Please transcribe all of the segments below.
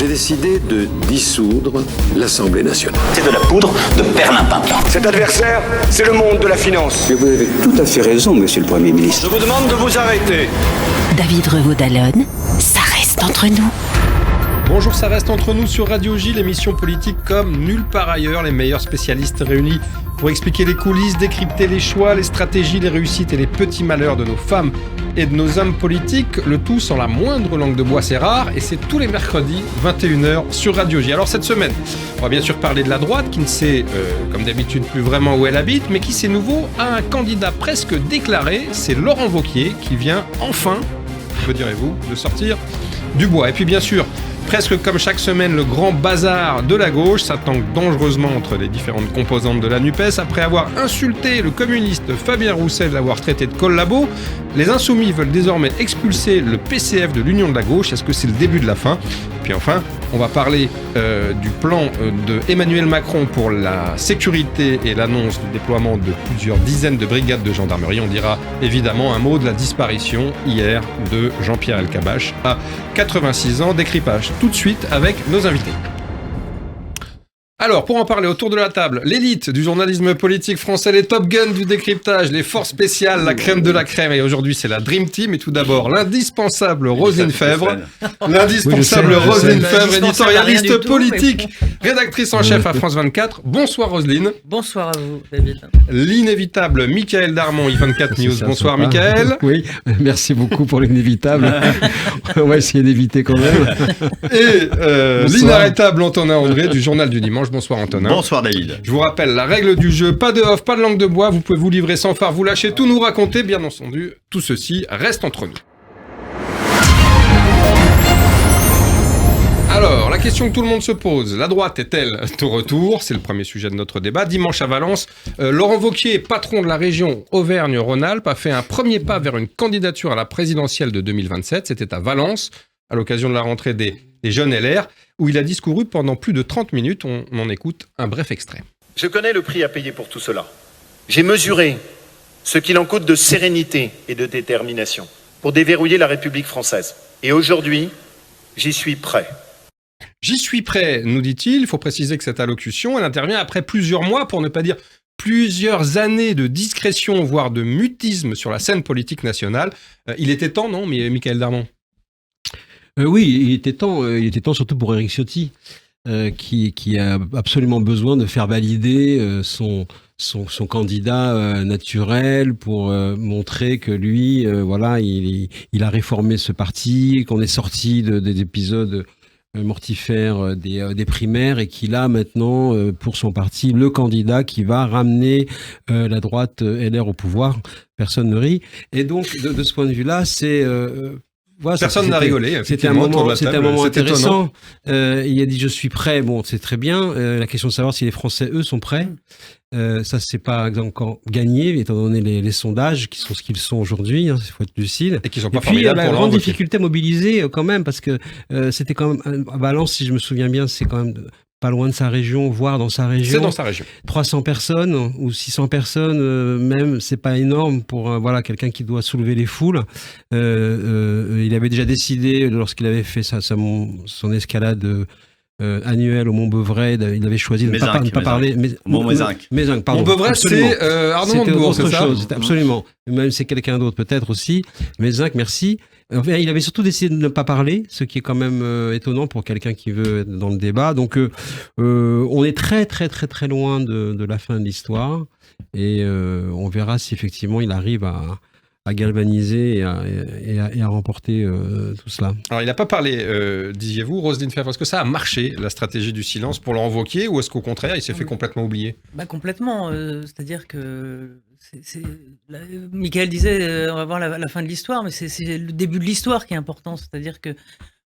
J'ai décidé de dissoudre l'Assemblée nationale. C'est de la poudre de perlimpinpin. Cet adversaire, c'est le monde de la finance. Et vous avez tout à fait raison, monsieur le Premier ministre. Je vous demande de vous arrêter. David Revaud-Dallon, ça reste entre nous. Bonjour, ça reste entre nous sur Radio J, l'émission politique comme nulle part ailleurs. Les meilleurs spécialistes réunis pour expliquer les coulisses, décrypter les choix, les stratégies, les réussites et les petits malheurs de nos femmes et de nos hommes politiques. Le tout sans la moindre langue de bois, c'est rare. Et c'est tous les mercredis, 21h sur Radio J. Alors cette semaine, on va bien sûr parler de la droite qui ne sait, comme d'habitude, plus vraiment où elle habite, mais qui, c'est nouveau, a un candidat presque déclaré. C'est Laurent Wauquiez qui vient enfin, me direz-vous, de sortir du bois. Et puis bien sûr, presque comme chaque semaine, le grand bazar de la gauche, ça tangue dangereusement entre les différentes composantes de la NUPES. Après avoir insulté le communiste Fabien Roussel d'avoir traité de collabo, les Insoumis veulent désormais expulser le PCF de l'Union de la gauche. Est-ce que c'est le début de la fin ? Puis enfin, on va parler du plan de Emmanuel Macron pour la sécurité et l'annonce du déploiement de plusieurs dizaines de brigades de gendarmerie. On dira évidemment un mot de la disparition hier de Jean-Pierre Elkabbach à 86 ans. Décrypage tout de suite avec nos invités. Alors, pour en parler autour de la table, l'élite du journalisme politique français, les Top Guns du décryptage, les forces spéciales, la crème de la crème. Et aujourd'hui, c'est la Dream Team. Et tout d'abord, l'indispensable Roselyne Febvre. Roselyne Febvre, éditorialiste politique, rédactrice en chef à France 24. Bonsoir Roselyne. Bonsoir à vous, David. L'inévitable Mickaël Darmon, i24 News. Bonsoir Mickaël. Oui, merci beaucoup pour l'inévitable. On va essayer d'éviter quand même. Et l'inarrêtable Antonin André du Journal du Dimanche. Bonsoir Antonin. Bonsoir David. Je vous rappelle la règle du jeu, pas de off, pas de langue de bois, vous pouvez vous livrer sans phare, vous lâcher, tout nous raconter, bien entendu, tout ceci reste entre nous. Alors, la question que tout le monde se pose, la droite est-elle au retour ? C'est le premier sujet de notre débat. Dimanche à Valence, Laurent Wauquiez, patron de la région Auvergne-Rhône-Alpes, a fait un premier pas vers une candidature à la présidentielle de 2027. C'était à Valence, à l'occasion de la rentrée des jeunes LR, où il a discouru pendant plus de 30 minutes. On en écoute un bref extrait. Je connais le prix à payer pour tout cela. J'ai mesuré ce qu'il en coûte de sérénité et de détermination pour déverrouiller la République française. Et aujourd'hui, j'y suis prêt. J'y suis prêt, nous dit-il. Il faut préciser que cette allocution, elle intervient après plusieurs mois, pour ne pas dire plusieurs années de discrétion, voire de mutisme sur la scène politique nationale. Il était temps, non, Mickaël Darmon ? Oui, il était temps surtout pour Éric Ciotti, qui a absolument besoin de faire valider son candidat naturel pour montrer que lui, il a réformé ce parti, qu'on est sorti des épisodes mortifères des primaires et qu'il a maintenant pour son parti le candidat qui va ramener la droite LR au pouvoir. Personne ne rit. Et donc, de ce point de vue-là, personne n'a rigolé. C'était un moment intéressant. Il a dit je suis prêt. Bon, c'est très bien. La question de savoir si les Français, eux, sont prêts. Ça, c'est pas encore gagné, étant donné les sondages qui sont ce qu'ils sont aujourd'hui. Il faut être lucide. Et qui sont pas puis, formidables la pour grande difficulté à mobiliser quand même, parce que c'était quand même à Valence, si je me souviens bien, c'est quand même pas loin de sa région, voire dans sa région. C'est dans sa région. 300 personnes ou 600 personnes, même, c'est pas énorme pour quelqu'un qui doit soulever les foules. Il avait déjà décidé, lorsqu'il avait fait son escalade annuelle au Mont-Beuvray, il avait choisi de ne pas parler. Mont-Mézinc. Pardon. Mont-Beuvray, c'est Arnaud Montebourg, c'est ça ? C'était absolument. Même c'est quelqu'un d'autre peut-être aussi. Mézinc, merci. Enfin, il avait surtout décidé de ne pas parler, ce qui est quand même étonnant pour quelqu'un qui veut être dans le débat. Donc, on est très, très, très, très loin de la fin de l'histoire. Et on verra si effectivement il arrive à galvaniser et à remporter tout cela. Alors, il n'a pas parlé, disiez-vous, Roselyne Febvre. Est-ce que ça a marché, la stratégie du silence, pour Laurent Wauquiez, ou est-ce qu'au contraire, il s'est fait complètement oublier ? Complètement. C'est-à-dire que... Mickaël disait on va voir la fin de l'histoire, mais c'est le début de l'histoire qui est important. C'est-à-dire que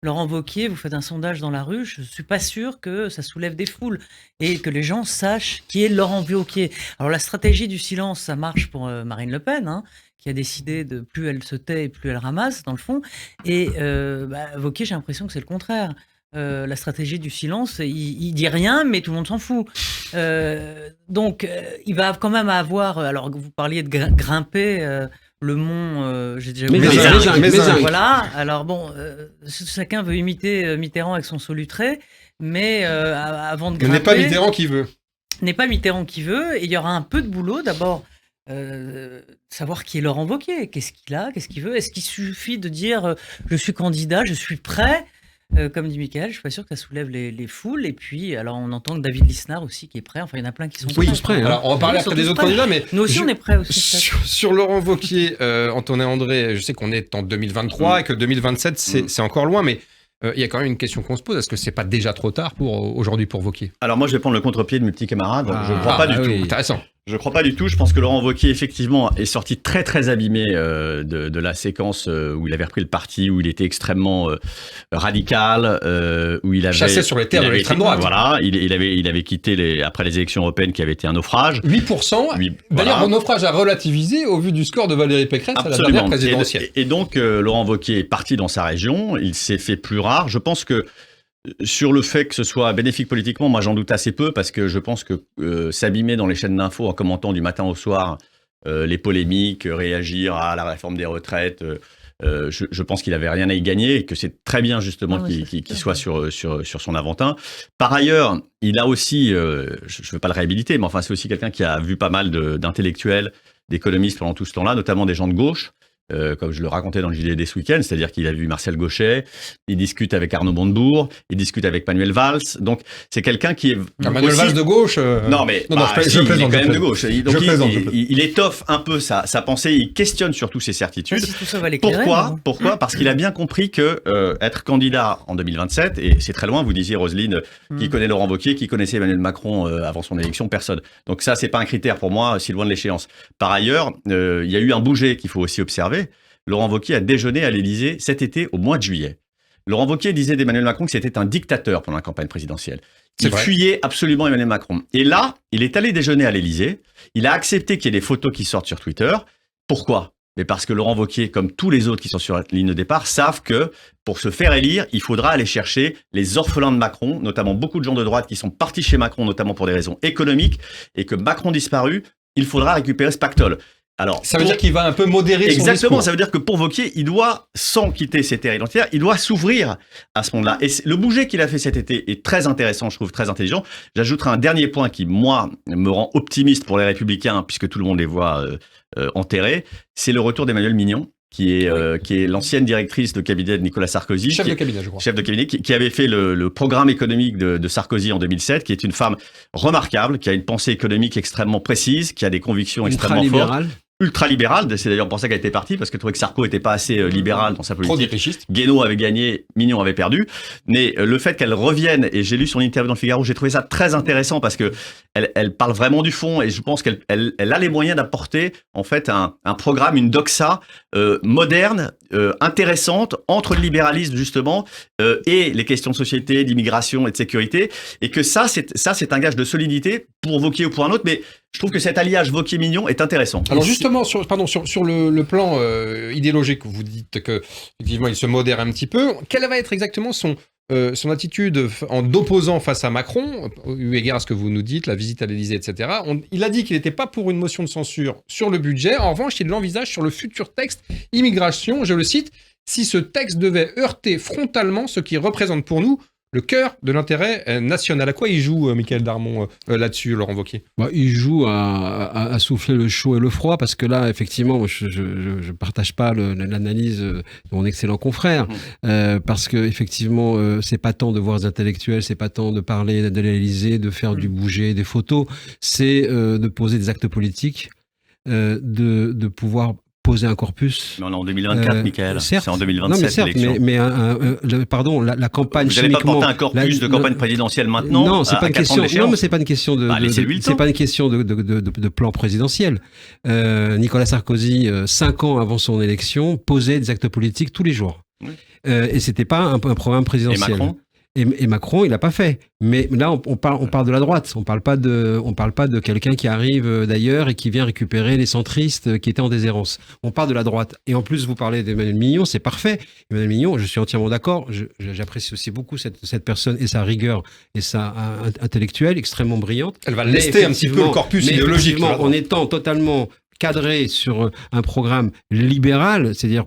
Laurent Wauquiez, vous faites un sondage dans la rue, je ne suis pas sûr que ça soulève des foules et que les gens sachent qui est Laurent Wauquiez. Alors la stratégie du silence, ça marche pour Marine Le Pen, qui a décidé de plus elle se tait, plus elle ramasse, dans le fond. Et Wauquiez, j'ai l'impression que c'est le contraire. La stratégie du silence, il dit rien, mais tout le monde s'en fout. Donc, il va quand même avoir... Alors, vous parliez de grimper le Mont, j'ai déjà Mézinc. Voilà. Alors bon, chacun veut imiter Mitterrand avec son solutré, mais avant de Ce grimper... n'est pas Mitterrand qui veut. N'est pas Mitterrand qui veut. Et il y aura un peu de boulot. D'abord, savoir qui est Laurent Wauquiez. Qu'est-ce qu'il a? Qu'est-ce qu'il veut? Est-ce qu'il suffit de dire je suis candidat, je suis prêt? Comme dit Mickaël, je suis pas sûr que ça soulève les foules. Et puis, alors on entend que David Lisnard aussi qui est prêt. Enfin, il y en a plein qui sont Oui, prêts. tous prêts. Alors, on va parler après des autres candidats, mais Nous aussi, on est prêts aussi. sur Laurent Wauquiez, Antonin André, je sais qu'on est en 2023 et que 2027, c'est encore loin, mais il y a quand même une question qu'on se pose. Est-ce que c'est pas déjà trop tard aujourd'hui pour Wauquiez? Alors moi, je vais prendre le contre-pied de mes petits camarades. Je ne crois pas du tout. Intéressant. Je crois pas du tout. Je pense que Laurent Wauquiez, effectivement, est sorti très très abîmé de la séquence où il avait repris le parti, où il était extrêmement radical, où il avait chassé sur les terres de l'extrême droite. Voilà, il avait quitté après les élections européennes, qui avait été un naufrage. 8%. D'ailleurs, un naufrage à relativiser au vu du score de Valérie Pécresse à la dernière présidentielle. Et donc, Laurent Wauquiez est parti dans sa région. Il s'est fait plus rare. Je pense que sur le fait que ce soit bénéfique politiquement, moi j'en doute assez peu, parce que je pense que s'abîmer dans les chaînes d'infos en commentant du matin au soir les polémiques, réagir à la réforme des retraites, je pense qu'il avait rien à y gagner et que c'est très bien justement qu'il soit sur son Aventin. Par ailleurs, il a aussi, je ne veux pas le réhabiliter, mais enfin c'est aussi quelqu'un qui a vu pas mal d'intellectuels, d'économistes pendant tout ce temps-là, notamment des gens de gauche. Comme je le racontais dans le JDD ce week-end, c'est-à-dire qu'il a vu Marcel Gauchet, il discute avec Arnaud Montebourg, il discute avec Manuel Valls, donc c'est quelqu'un qui est... Manuel Valls de gauche Non mais je plaisante, il est quand même de gauche. Donc il étoffe un peu sa pensée, il questionne surtout ses certitudes. Si tout ça va l'éclairer, Pourquoi Parce qu'il a bien compris que être candidat en 2027, et c'est très loin, vous disiez Roselyne, qui connaît Laurent Wauquiez, qui connaissait Emmanuel Macron avant son élection, personne. Donc ça, c'est pas un critère pour moi, si loin de l'échéance. Par ailleurs, il y a eu un bouger qu'il faut aussi observer. Laurent Wauquiez a déjeuné à l'Élysée cet été au mois de juillet. Laurent Wauquiez disait d'Emmanuel Macron que c'était un dictateur pendant la campagne présidentielle. Il fuyait absolument Emmanuel Macron. Et là, il est allé déjeuner à l'Élysée. Il a accepté qu'il y ait des photos qui sortent sur Twitter. Pourquoi ? Mais parce que Laurent Wauquiez, comme tous les autres qui sont sur la ligne de départ, savent que pour se faire élire, il faudra aller chercher les orphelins de Macron, notamment beaucoup de gens de droite qui sont partis chez Macron, notamment pour des raisons économiques, et que Macron disparu, il faudra récupérer ce pactole. Alors, ça veut dire qu'il va un peu modérer son discours. Exactement, ça veut dire que pour Wauquiez, il doit, sans quitter ses terres identitaires, il doit s'ouvrir à ce monde-là. Et le bouger qu'il a fait cet été est très intéressant, je trouve, très intelligent. J'ajouterai un dernier point qui, moi, me rend optimiste pour les Républicains, puisque tout le monde les voit enterrés, c'est le retour d'Emmanuelle Mignon, qui est l'ancienne directrice de cabinet de Nicolas Sarkozy. Chef de cabinet, je crois. Chef de cabinet, qui avait fait le programme économique de Sarkozy en 2007, qui est une femme remarquable, qui a une pensée économique extrêmement précise, qui a des convictions extrêmement fortes. Ultra-libérale, c'est d'ailleurs pour ça qu'elle était partie, parce qu'elle trouvait que Sarko n'était pas assez libéral dans sa politique. Trop défrichiste. Guénaud avait gagné, Mignon avait perdu. Mais le fait qu'elle revienne, et j'ai lu son interview dans le Figaro, j'ai trouvé ça très intéressant, parce que elle parle vraiment du fond, et je pense qu'elle a les moyens d'apporter en fait un programme, une doxa moderne, intéressante, entre le libéralisme justement et les questions de société, d'immigration et de sécurité, et que ça c'est un gage de solidité pour Wauquiez ou pour un autre, mais je trouve que cet alliage Wauquiez-Mignon est intéressant. Alors justement, sur le plan idéologique, vous dites que effectivement il se modère un petit peu. Quelle va être exactement son attitude en opposant face à Macron, eu égard à ce que vous nous dites, la visite à l'Élysée, etc. Il a dit qu'il n'était pas pour une motion de censure sur le budget. En revanche, il l'envisage sur le futur texte immigration. Je le cite, « Si ce texte devait heurter frontalement ce qui représente pour nous le cœur de l'intérêt national ». À quoi il joue, Michaël Darmon, là-dessus, Laurent Wauquiez ? Il joue à souffler le chaud et le froid, parce que là, effectivement, je partage pas l'analyse de mon excellent confrère, parce que effectivement, c'est pas tant de voir des intellectuels, c'est pas tant de parler de l'Élysée, de faire du bouger, des photos, c'est de poser des actes politiques, de pouvoir poser un corpus. Non, en 2024, Michaël. Certes, c'est en 2027, non, mais certes, l'élection. Pardon, la campagne. Vous n'allez pas porter un corpus de campagne présidentielle maintenant. Non, c'est pas une question. Non, mais c'est pas une question c'est pas une question de plan présidentiel. Nicolas Sarkozy, 5 ans avant son élection, posait des actes politiques tous les jours. Oui. Et c'était pas un programme présidentiel. Et Macron. Et Macron, il l'a pas fait. Mais là, on parle de la droite. On parle pas de quelqu'un qui arrive d'ailleurs et qui vient récupérer les centristes qui étaient en déshérence. On parle de la droite. Et en plus, vous parlez d'Emmanuelle Mignon, c'est parfait. Emmanuelle Mignon, je suis entièrement d'accord. J'apprécie aussi beaucoup cette personne et sa rigueur et sa intellectuelle extrêmement brillante. Elle va lester un petit peu le corpus idéologique. En étant totalement cadré sur un programme libéral, c'est-à-dire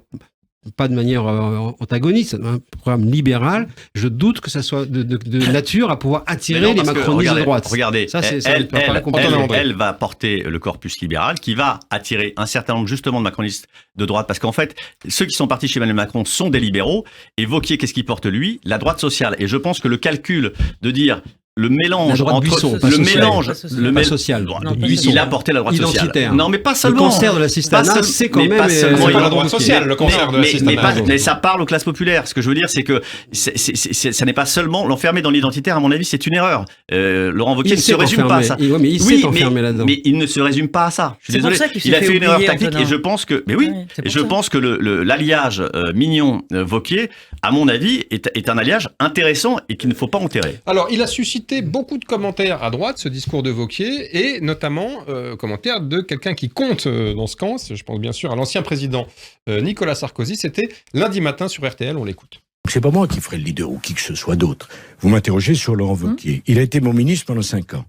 pas de manière antagoniste, un programme libéral, je doute que ça soit de nature à pouvoir attirer les macronistes de droite. Regardez, ça, elle va porter le corpus libéral qui va attirer un certain nombre justement de macronistes de droite, parce qu'en fait, ceux qui sont partis chez Emmanuel Macron sont des libéraux, et Wauquiez, qu'est-ce qu'il porte lui? La droite sociale. Et je pense que le calcul de dire le mélange entre Buisson, le mélange pas social. Il a porté la droite identitaire. Sociale. Non, mais pas seulement. Le cancer de l'assistanat, c'est quand même c'est pas la droite sociale, le cancer de l'assistanat. Mais ça parle aux classes populaires. Ce que je veux dire, c'est que ça n'est pas seulement l'enfermer dans l'identitaire. À mon avis, c'est une erreur. Laurent Wauquiez ne se résume pas à ça. Mais il s'est enfermé là-dedans. Mais il ne se résume pas à ça. Je suis désolé. Il a fait une erreur tactique, et je pense que, l'alliage Mignon-Wauquiez, à mon avis, est un alliage intéressant et qu'il ne faut pas enterrer. Alors, il a suscité beaucoup de commentaires à droite, ce discours de Wauquiez, et notamment commentaires de quelqu'un qui compte dans ce camp. Je pense bien sûr à l'ancien président Nicolas Sarkozy. C'était lundi matin sur RTL, on l'écoute. C'est pas moi qui ferai le leader ou qui que ce soit d'autre. Vous m'interrogez sur Laurent Wauquiez. Il a été mon ministre pendant 5 ans.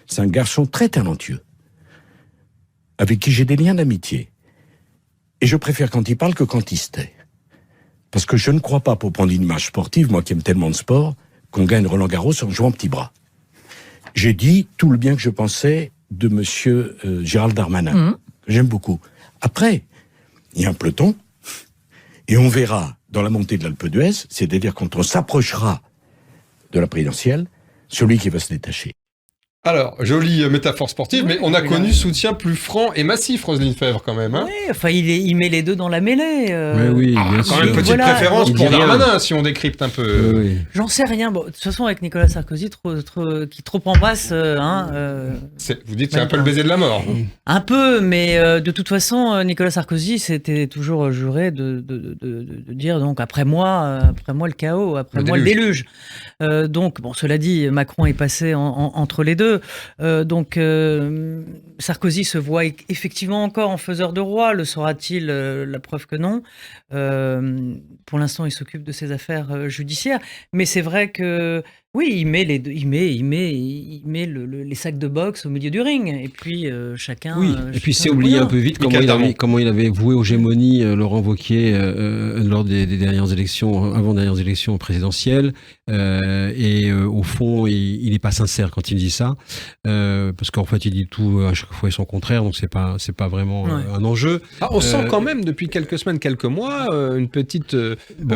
C'est un garçon très talentueux, avec qui j'ai des liens d'amitié. Et je préfère quand il parle que quand il se tait. Parce que je ne crois pas, pour prendre une image sportive, moi qui aime tellement de sport, qu'on gagne Roland-Garros en jouant petit bras. J'ai dit tout le bien que je pensais de monsieur Gérald Darmanin, que j'aime beaucoup. Après, il y a un peloton, et on verra dans la montée de l'Alpe d'Huez, c'est-à-dire quand on s'approchera de la présidentielle, celui qui va se détacher. Alors, jolie métaphore sportive, mais on a connu soutien plus franc et massif, Roselyne Febvre, quand même. Hein. Oui, enfin, il met les deux dans la mêlée. Oui, bien sûr. Quand même petite préférence pour Darmanin, si on décrypte un peu. Oui. J'en sais rien. Bon, de toute façon, avec Nicolas Sarkozy, qui trop embrasse. Vous dites que c'est un peu le baiser de la mort. Un peu, mais de toute façon, Nicolas Sarkozy s'était toujours juré de dire, donc, après moi le chaos, après moi le déluge. Donc, bon, cela dit, Macron est passé entre les deux. Sarkozy se voit effectivement encore en faiseur de roi. Le sera-t-il? La preuve que non. Pour l'instant, il s'occupe de ses affaires judiciaires. Mais c'est vrai que oui, il met les sacs de boxe au milieu du ring. Et puis chacun. Oui. Et puis c'est oublié un peu vite comment il avait voué aux gémonies Laurent Wauquiez lors des dernières élections, avant-dernières élections présidentielles. Et au fond, il n'est pas sincère quand il dit ça, parce qu'en fait, il dit tout à chaque fois et son contraire. Donc c'est pas vraiment un enjeu. On sent quand même depuis quelques semaines, quelques mois, une petite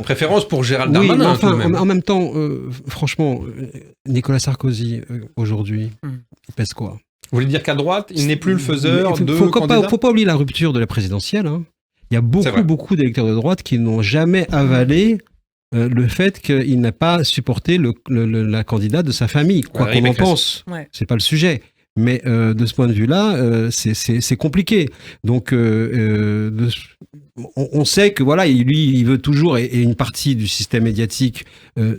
préférence pour Gérald Darmanin. Enfin, en même temps, franchement, Nicolas Sarkozy aujourd'hui, il pèse quoi? Vous voulez dire qu'à droite, il n'est plus le faiseur de candidats? Faut pas oublier la rupture de la présidentielle. Hein. Il y a beaucoup d'électeurs de droite qui n'ont jamais avalé le fait qu'il n'a pas supporté la candidate de sa famille, quoi qu'on en pense. Ouais. C'est pas le sujet. Mais de ce point de vue-là, c'est compliqué. Donc, on sait que voilà, lui, il veut toujours, et une partie du système médiatique,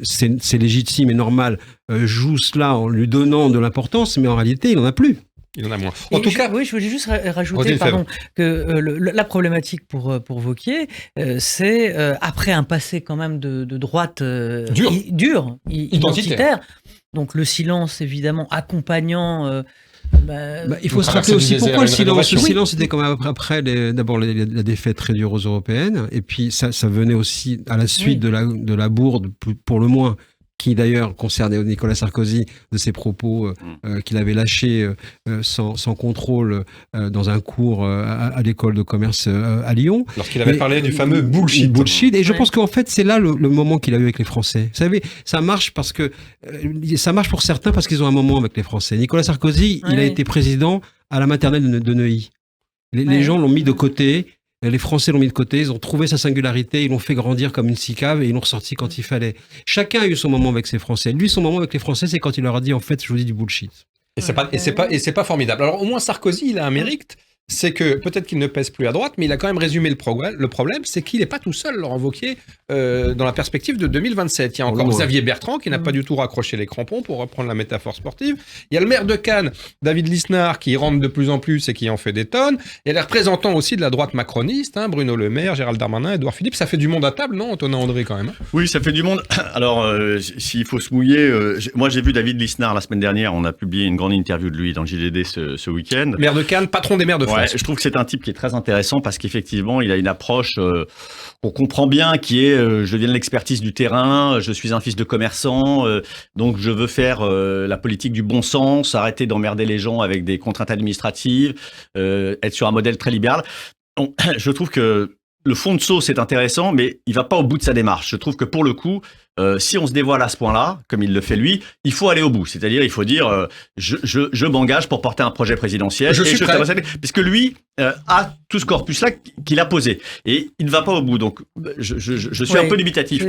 c'est légitime et normal, joue cela en lui donnant de l'importance, mais en réalité, il n'en a plus. Il en a moins. En tout cas, oui, je voulais juste rajouter que la problématique pour Wauquiez, c'est après un passé quand même de droite dur, identitaire. Donc le silence, évidemment, accompagnant. Il faut se rappeler aussi pourquoi le silence. Le silence, c'était quand même après d'abord la défaite très dure aux européennes, et puis ça venait aussi à la suite de la bourde, pour le moins, qui d'ailleurs concernait Nicolas Sarkozy, de ses propos qu'il avait lâchés sans contrôle dans un cours à l'école de commerce à Lyon. Lorsqu'il avait parlé du fameux bullshit. Et je pense qu'en fait, c'est là le moment qu'il a eu avec les Français. Vous savez, ça marche pour certains parce qu'ils ont un moment avec les Français. Nicolas Sarkozy, il a été président à la maternelle de Neuilly. Les gens l'ont mis de côté. Les Français l'ont mis de côté, ils ont trouvé sa singularité, ils l'ont fait grandir comme une cicave et ils l'ont ressorti quand il fallait. Chacun a eu son moment avec ses Français. Lui, son moment avec les Français, c'est quand il leur a dit, en fait, je vous dis du bullshit. Et c'est pas formidable. Alors, au moins, Sarkozy, il a un mérite. C'est que peut-être qu'il ne pèse plus à droite, mais il a quand même résumé le problème, c'est qu'il n'est pas tout seul, Laurent Wauquiez, dans la perspective de 2027. Il y a encore Xavier Bertrand qui n'a pas du tout raccroché les crampons, pour reprendre la métaphore sportive. Il y a le maire de Cannes, David Lisnard, qui rentre de plus en plus et qui en fait des tonnes. Il y a les représentants aussi de la droite macroniste, Bruno Le Maire, Gérald Darmanin, Édouard Philippe. Ça fait du monde à table, non, Antonin André, quand même? Oui, ça fait du monde. Alors, s'il faut se mouiller, moi j'ai vu David Lisnard la semaine dernière, on a publié une grande interview de lui dans le JDD ce week-end. Maire de Cannes, patron des maires de France. Ouais, je trouve que c'est un type qui est très intéressant parce qu'effectivement, il a une approche qu'on comprend bien, qui est je viens de l'expertise du terrain, je suis un fils de commerçant, donc je veux faire la politique du bon sens, arrêter d'emmerder les gens avec des contraintes administratives, être sur un modèle très libéral. Bon, je trouve que le fond de sauce est intéressant, mais il va pas au bout de sa démarche. Je trouve que pour le coup, si on se dévoile à ce point-là, comme il le fait lui, il faut aller au bout. C'est-à-dire, il faut dire, je m'engage pour porter un projet présidentiel. Puisque lui a tout ce corpus-là qu'il a posé. Et il ne va pas au bout. Donc, je suis un peu dubitatif.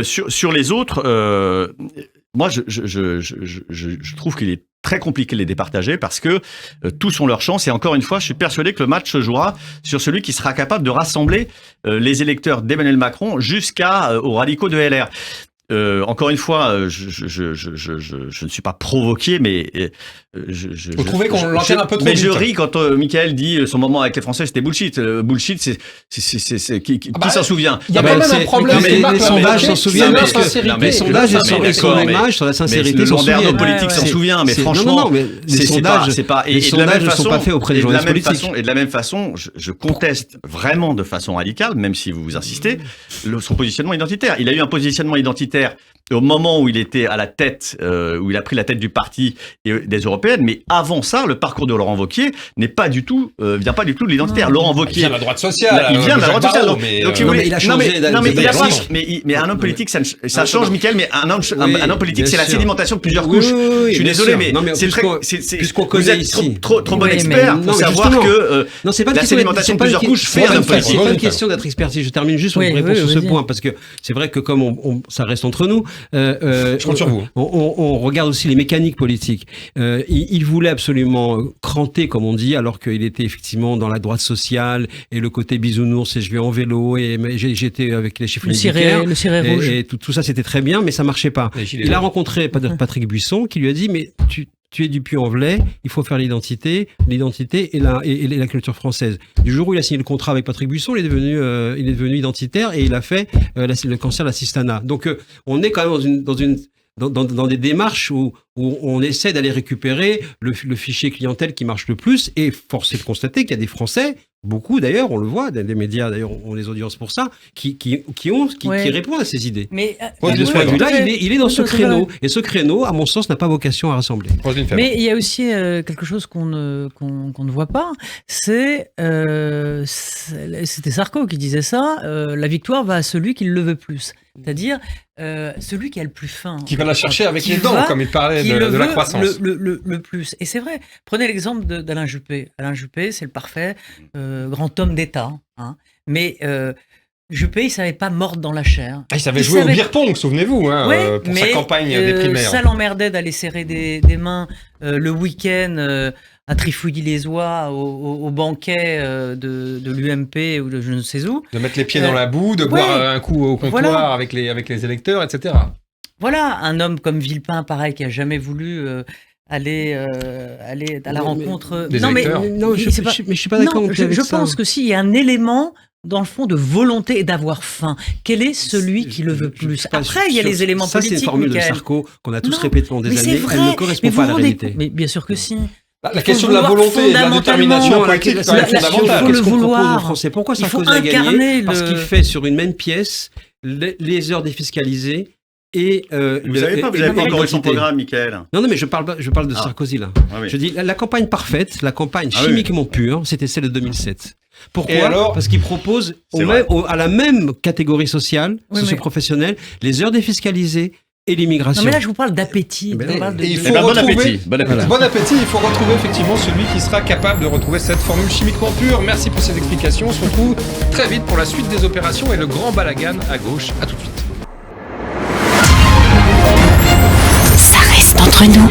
Sur les autres, moi, je trouve qu'il est très compliqué de les départager parce que tous ont leur chance. Et encore une fois, je suis persuadé que le match se jouera sur celui qui sera capable de rassembler les électeurs d'Emmanuel Macron jusqu'aux radicaux de LR. Encore une fois, je ne suis pas provoqué, mais vous trouvez qu'on l'enterre un peu trop mais vite. Je ris quand Michael dit son moment avec les Français, c'était bullshit. Bullshit, qui s'en souvient? Il y a quand même un problème. Les sondages s'en souviennent parce que les sondages sont l'image sur la sincérité. Le landerneau politique s'en souvient, mais franchement, les sondages ne sont pas faits auprès des journalistes politiques. Et de la même façon, je conteste vraiment de façon radicale, même si vous insistez, son positionnement identitaire. Il a eu un positionnement identitaire au moment où il était à la tête, où il a pris la tête du parti et des européennes, mais avant ça, le parcours de Laurent Wauquiez vient pas du tout de l'identitaire. Laurent Wauquiez, il vient de la droite sociale. Il vient de la droite sociale. Donc, il a changé. Mais un homme politique, ça change, Michael. Mais un homme politique, c'est la sédimentation de plusieurs couches. Je suis désolé, mais c'est très. Vous êtes trop bon expert pour savoir que la sédimentation de plusieurs couches fait un homme politique. C'est pas une question d'être expertise. Je termine juste pour répondre sur ce point parce que c'est vrai que comme ça reste entre nous. Je compte sur vous. On regarde aussi les mécaniques politiques. Il voulait absolument cranter, comme on dit, alors qu'il était effectivement dans la droite sociale et le côté bisounours et je vais en vélo et j'étais avec les chiffres le ciré rouge. Et tout ça c'était très bien, mais ça marchait pas. Il a rencontré Patrick Buisson qui lui a dit mais tu es du Puy-en-Velay, il faut faire l'identité et la culture française. Du jour où il a signé le contrat avec Patrick Buisson, il est devenu identitaire et il a fait le cancer de l'assistanat. Donc on est quand même dans des démarches où on essaie d'aller récupérer le fichier clientèle qui marche le plus et force est de constater qu'il y a des Français, beaucoup d'ailleurs, on le voit, des médias d'ailleurs ont des audiences pour ça, qui répondent à ces idées. Mais de ce point de vue-là, il est dans ce créneau. Et ce créneau, à mon sens, n'a pas vocation à rassembler. Mais il y a aussi quelque chose qu'on ne voit pas, c'était Sarko qui disait ça, la victoire va à celui qui le veut plus. C'est-à-dire celui qui a le plus faim. Qui va la chercher avec les dents, comme il parlait de la croissance. Le plus. Et c'est vrai. Prenez l'exemple d'Alain Juppé. Alain Juppé, c'est le parfait grand homme d'État. Hein. Mais Juppé, il ne savait pas mordre dans la chair. Il savait jouer au beer pong, souvenez-vous, pour sa campagne des primaires. Ça l'emmerdait d'aller serrer des mains le week-end à Trifouilly-les-Oies au banquet de l'UMP ou de je ne sais où. De mettre les pieds dans la boue, de boire un coup au comptoir avec les électeurs, etc. Voilà, un homme comme Villepin, pareil, qui n'a jamais voulu aller à la rencontre des électeurs. Mais je suis pas d'accord. Je pense que s'il y a un élément dans le fond de volonté et d'avoir faim. Quel est celui qui le veut plus? Après, il y a les éléments politiques. Ça, c'est une formule de Sarko qu'on a tous répété pendant des années. Elle ne correspond pas à la réalité. Mais bien sûr que si. La question de la volonté et de la détermination politique est quand même fondamentale. Qu'est-ce qu'on propose aux Français? Pourquoi Sarkozy a gagné? Parce qu'il fait sur une même pièce les heures défiscalisées et vous n'avez pas encore eu son programme, Michael. Non, mais je parle de Sarkozy là. Ah, oui. Je dis la campagne parfaite, la campagne chimiquement pure, c'était celle de 2007. Pourquoi? Parce qu'il propose à la même catégorie sociale, socio-professionnelle, les heures défiscalisées et l'immigration. Non mais là je vous parle d'appétit. Bon appétit. Bon appétit. Il faut retrouver effectivement celui qui sera capable de retrouver cette formule chimiquement pure. Merci pour ces explications. On se retrouve très vite pour la suite des opérations et le grand balagan à gauche. À tout de suite. Ça reste entre nous.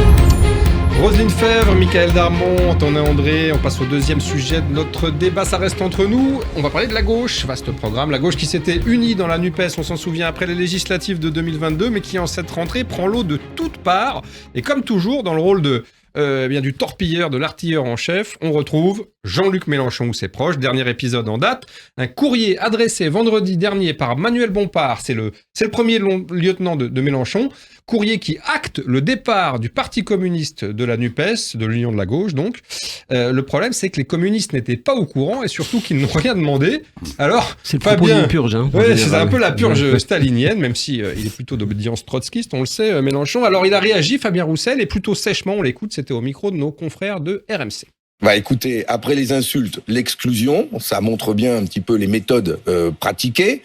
Roselyne Fèvre, Michael Darmon, Antonin André, on passe au deuxième sujet de notre débat, ça reste entre nous. On va parler de la gauche, vaste programme. La gauche qui s'était unie dans la NUPES, on s'en souvient, après les législatives de 2022, mais qui en cette rentrée prend l'eau de toutes parts. Et comme toujours, dans le rôle de bien du torpilleur, de l'artilleur en chef, on retrouve Jean-Luc Mélenchon ou ses proches. Dernier épisode en date, un courrier adressé vendredi dernier par Manuel Bompard, c'est le premier lieutenant de Mélenchon, courrier qui acte le départ du Parti communiste de la NUPES, de l'Union de la gauche donc. Le problème, c'est que les communistes n'étaient pas au courant et surtout qu'ils n'ont rien demandé. Alors, c'est le propos d'une purge. Hein, ouais, c'est un peu la purge stalinienne, même si il est plutôt d'obédience trotskiste, on le sait, Mélenchon. Alors, il a réagi, Fabien Roussel, et plutôt sèchement, on l'écoute, c'était au micro de nos confrères de RMC. Bah écoutez, après les insultes, l'exclusion, ça montre bien un petit peu les méthodes pratiquées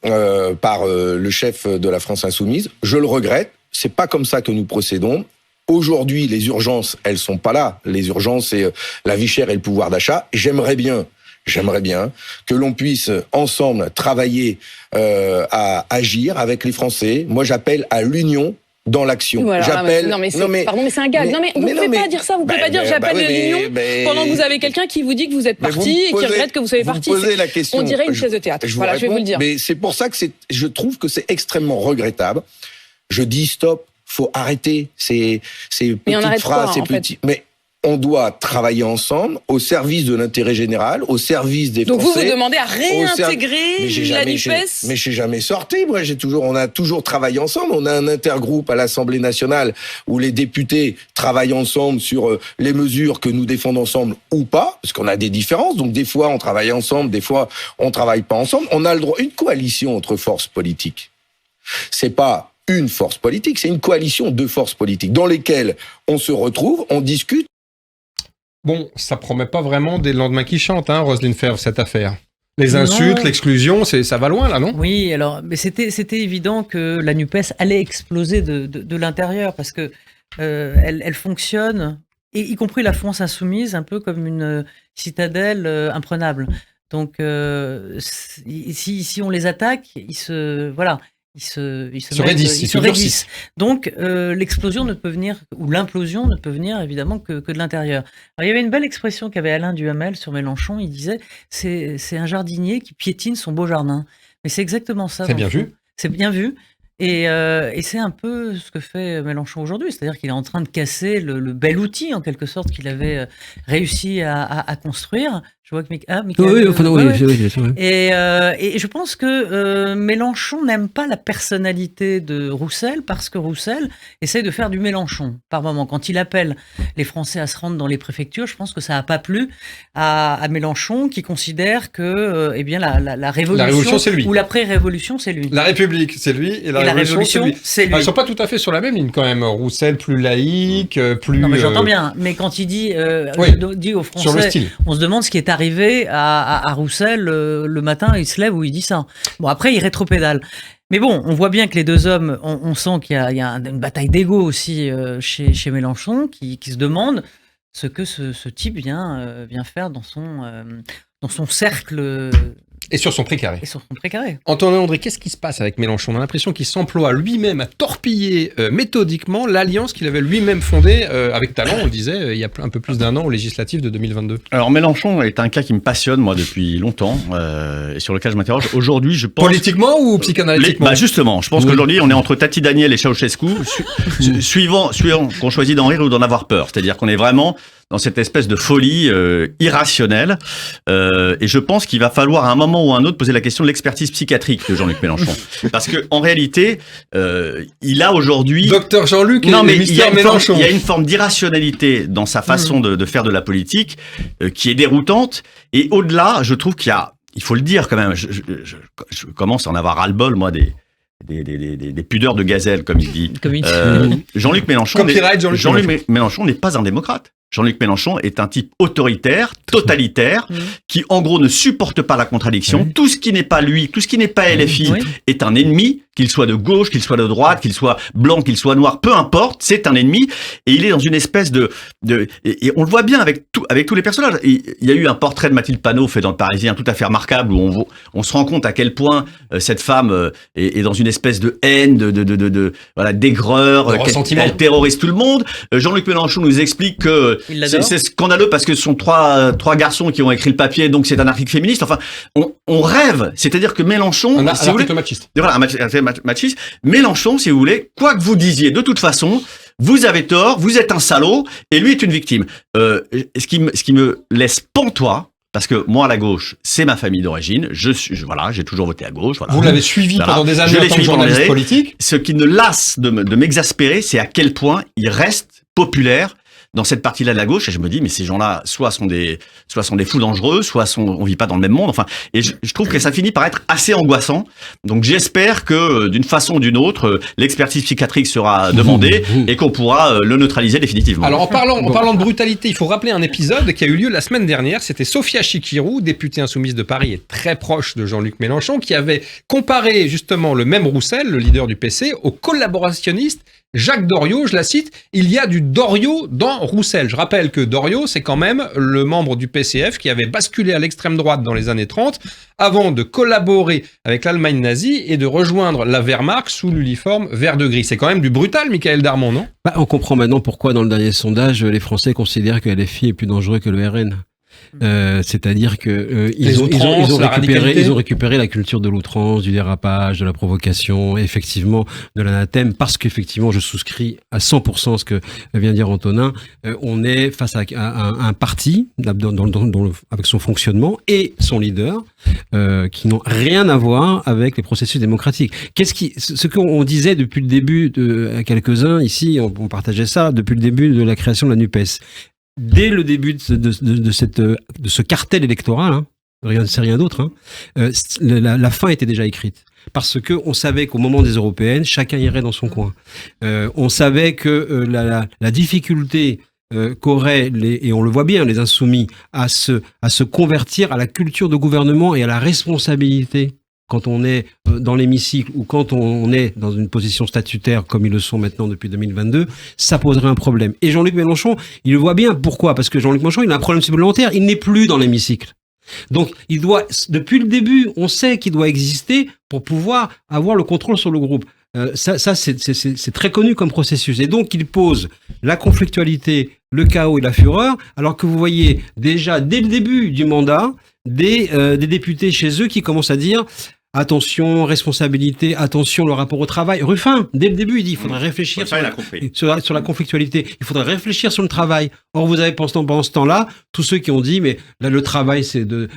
par le chef de la France Insoumise. Je le regrette, c'est pas comme ça que nous procédons. Aujourd'hui, les urgences, elles sont pas là. Les urgences, c'est la vie chère et le pouvoir d'achat. J'aimerais bien que l'on puisse ensemble travailler à agir avec les Français. Moi, j'appelle à l'union dans l'action. Voilà, j'appelle. Pardon, mais c'est un gag. Vous ne pouvez pas dire ça. Vous pouvez pas dire j'appelle l'union pendant que vous avez quelqu'un qui vous dit que vous êtes parti et qui regrette que vous soyez parti. La question. On dirait une pièce de théâtre. Voilà, je vais vous le dire. Mais c'est pour ça que je trouve que c'est extrêmement regrettable. Je dis stop. Faut arrêter ces petites phrases, ces petits. Mais on doit travailler ensemble au service de l'intérêt général, au service des Français. Donc vous demandez à réintégrer la NUPES. Mais j'ai jamais sorti. Moi, on a toujours travaillé ensemble. On a un intergroupe à l'Assemblée nationale où les députés travaillent ensemble sur les mesures que nous défendons ensemble ou pas, parce qu'on a des différences. Donc des fois on travaille ensemble, des fois on travaille pas ensemble. On a le droit. Une coalition entre forces politiques, c'est pas une force politique, c'est une coalition de forces politiques dans lesquelles on se retrouve, on discute. Bon, ça promet pas vraiment des lendemains qui chantent, hein, Roselyne Ferve, cette affaire. Les insultes, l'exclusion, ça va loin là, non ? Oui, alors, mais c'était évident que la NUPES allait exploser de l'intérieur parce que elle fonctionne, y compris la France insoumise, un peu comme une citadelle imprenable. Donc, si on les attaque, ils se raidissent. Donc, l'explosion ne peut venir, ou l'implosion ne peut venir évidemment que de l'intérieur. Alors, il y avait une belle expression qu'avait Alain Duhamel sur Mélenchon. Il disait c'est un jardinier qui piétine son beau jardin. Mais c'est exactement ça. C'est bien vu. C'est bien vu. Et c'est un peu ce que fait Mélenchon aujourd'hui, c'est-à-dire qu'il est en train de casser le bel outil, en quelque sorte, qu'il avait réussi à construire. Je vois que Michael... Oui. Et je pense que Mélenchon n'aime pas la personnalité de Roussel, parce que Roussel essaie de faire du Mélenchon, par moment. Quand il appelle les Français à se rendre dans les préfectures, je pense que ça n'a pas plu à Mélenchon, qui considère que la révolution c'est lui. Ou l'après-révolution, c'est lui. La République, c'est lui, et la révolution, c'est lui. Ils ne sont pas tout à fait sur la même ligne, quand même. Roussel, plus laïque, plus... Non, mais j'entends bien. Mais quand il dit aux Français, on se demande ce qui est arrivé à Roussel le matin, il se lève où il dit ça. Bon, après, il rétropédale. Mais bon, on voit bien que les deux hommes, on sent qu'il y a une bataille d'ego aussi chez Mélenchon, qui se demande ce que ce type vient faire dans son cercle... Et sur son précaré. Antonin André, qu'est-ce qui se passe avec Mélenchon ? On a l'impression qu'il s'emploie lui-même à torpiller méthodiquement l'alliance qu'il avait lui-même fondée avec talent, on le disait, il y a un peu plus d'un an aux législatives de 2022. Alors Mélenchon est un cas qui me passionne, moi, depuis longtemps, et sur lequel je m'interroge. Aujourd'hui, je pense... Politiquement ou psychanalytiquement ? Justement, je pense qu'aujourd'hui, on est entre Tati Daniel et Ceausescu, suivant qu'on choisit d'en rire ou d'en avoir peur. C'est-à-dire qu'on est vraiment dans cette espèce de folie irrationnelle. Et je pense qu'il va falloir à un moment ou à un autre poser la question de l'expertise psychiatrique de Jean-Luc Mélenchon. Parce que en réalité, il a aujourd'hui... Docteur Jean-Luc et Mister Mélenchon. Il y a une forme d'irrationalité dans sa façon de faire de la politique qui est déroutante. Et au-delà, je trouve il faut le dire quand même, je commence à en avoir ras-le-bol, moi, des pudeurs de gazelle, comme il dit. Jean-Luc Mélenchon n'est pas un démocrate. Jean-Luc Mélenchon est un type autoritaire, totalitaire, qui en gros ne supporte pas la contradiction. Tout ce qui n'est pas lui, tout ce qui n'est pas LFI est un ennemi, qu'il soit de gauche, qu'il soit de droite, qu'il soit blanc, qu'il soit noir, peu importe, c'est un ennemi. Et il est dans une espèce et on le voit bien avec tous les personnages. Il y a eu un portrait de Mathilde Panot fait dans le Parisien tout à fait remarquable où on se rend compte à quel point cette femme est dans une espèce de haine, d'aigreur, elle terrorise tout le monde. Jean-Luc Mélenchon nous explique que c'est scandaleux parce que ce sont trois garçons qui ont écrit le papier, donc c'est un article féministe. Enfin, on rêve. C'est-à-dire que Mélenchon... Un article machiste. Voilà, un article machiste. Mélenchon, si vous voulez, quoi que vous disiez, de toute façon, vous avez tort, vous êtes un salaud, et lui est une victime. Ce qui me laisse pantois, parce que moi, à la gauche, c'est ma famille d'origine. Voilà, j'ai toujours voté à gauche. Voilà. Vous l'avez suivi pendant des années en tant que journaliste politique. Ce qui ne lasse de m'exaspérer, c'est à quel point il reste populaire dans cette partie-là de la gauche. Et je me dis, mais ces gens-là, soit sont des fous dangereux, soit on vit pas dans le même monde. Enfin, et je trouve que ça finit par être assez angoissant. Donc j'espère que d'une façon ou d'une autre, l'expertise psychiatrique sera demandée et qu'on pourra le neutraliser définitivement. Alors en parlant de brutalité, il faut rappeler un épisode qui a eu lieu la semaine dernière. C'était Sophia Chikirou, députée insoumise de Paris et très proche de Jean-Luc Mélenchon, qui avait comparé justement le même Roussel, le leader du PC, au collaborationniste Jacques Doriot. Je la cite, il y a du Doriot dans Roussel. Je rappelle que Doriot, c'est quand même le membre du PCF qui avait basculé à l'extrême droite dans les années 30 avant de collaborer avec l'Allemagne nazie et de rejoindre la Wehrmacht sous l'uniforme vert de gris. C'est quand même du brutal, Michaël Darmon, non ? On comprend maintenant pourquoi dans le dernier sondage, les Français considèrent que LFI est plus dangereux que le RN. C'est-à-dire que ils ont récupéré la culture de l'outrance, du dérapage, de la provocation, effectivement de l'anathème, parce qu'effectivement je souscris à 100% ce que vient de dire Antonin. On est face à un parti avec son fonctionnement et son leader qui n'ont rien à voir avec les processus démocratiques. Ce qu'on disait depuis le début à quelques-uns ici, on partageait ça depuis le début de la création de la NUPES. Dès le début de ce cartel électoral, c'est rien d'autre, la fin était déjà écrite. Parce que on savait qu'au moment des européennes, chacun irait dans son coin. On savait que la difficulté qu'auraient et on le voit bien, les insoumis, à se convertir à la culture de gouvernement et à la responsabilité quand on est dans l'hémicycle ou quand on est dans une position statutaire comme ils le sont maintenant depuis 2022, ça poserait un problème. Et Jean-Luc Mélenchon, il le voit bien. Pourquoi ? Parce que Jean-Luc Mélenchon, il a un problème supplémentaire. Il n'est plus dans l'hémicycle. Donc, il doit, depuis le début, on sait qu'il doit exister pour pouvoir avoir le contrôle sur le groupe. Ça c'est très connu comme processus. Et donc, il pose la conflictualité, le chaos et la fureur, alors que vous voyez déjà, dès le début du mandat, des députés chez eux qui commencent à dire attention, responsabilité, attention, le rapport au travail. Ruffin, dès le début, il dit il faudrait réfléchir sur la conflictualité, il faudrait réfléchir sur le travail. Or, vous avez pendant ce temps-là, tous ceux qui ont dit mais là, le travail c'est de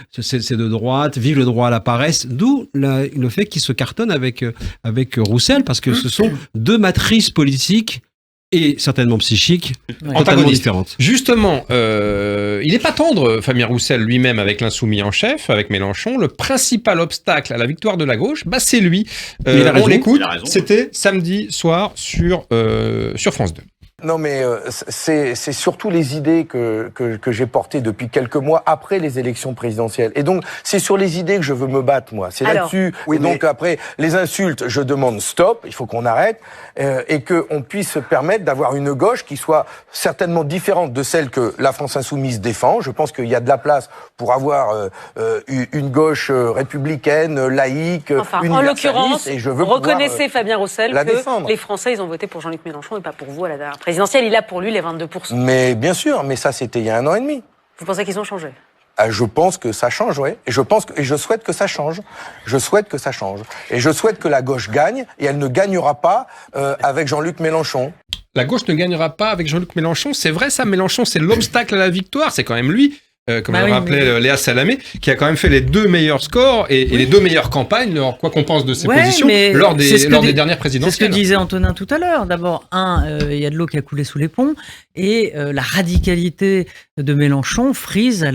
droite, vive le droit à la paresse, d'où le fait qu'il se cartonne avec Roussel, parce que ce sont deux matrices politiques et certainement psychique, totalement différente. Justement, il n'est pas tendre, Fabien Roussel lui-même, avec l'insoumis en chef, avec Mélenchon. Le principal obstacle à la victoire de la gauche, c'est lui. On l'écoute, c'était samedi soir sur France 2. Non, mais c'est surtout les idées que j'ai portées depuis quelques mois après les élections présidentielles. Et donc, c'est sur les idées que je veux me battre, moi. C'est là-dessus. Oui, et donc, après les insultes, je demande stop, il faut qu'on arrête, et qu'on puisse se permettre d'avoir une gauche qui soit certainement différente de celle que la France Insoumise défend. Je pense qu'il y a de la place pour avoir une gauche républicaine, laïque, universaliste. En l'occurrence, et je veux reconnaissez, Fabien Roussel, que défendre. Les Français, ils ont voté pour Jean-Luc Mélenchon et pas pour vous à la dernière présidentielle. Il a pour lui les 22%. Mais bien sûr, mais ça c'était il y a 1 an et demi. Vous pensez qu'ils ont changé ? Je pense que ça change, oui. Et je souhaite que ça change. Je souhaite que ça change. Et je souhaite que la gauche gagne, et elle ne gagnera pas avec Jean-Luc Mélenchon. La gauche ne gagnera pas avec Jean-Luc Mélenchon. C'est vrai ça, Mélenchon, c'est l'obstacle à la victoire. C'est quand même lui, comme le rappelait Léa Salamé, qui a quand même fait les 2 meilleurs scores et les 2 meilleures campagnes, quoi qu'on pense de ses positions, lors des dernières présidentielles. C'est ce que disait Antonin tout à l'heure. D'abord, il y a de l'eau qui a coulé sous les ponts, et la radicalité de Mélenchon frise à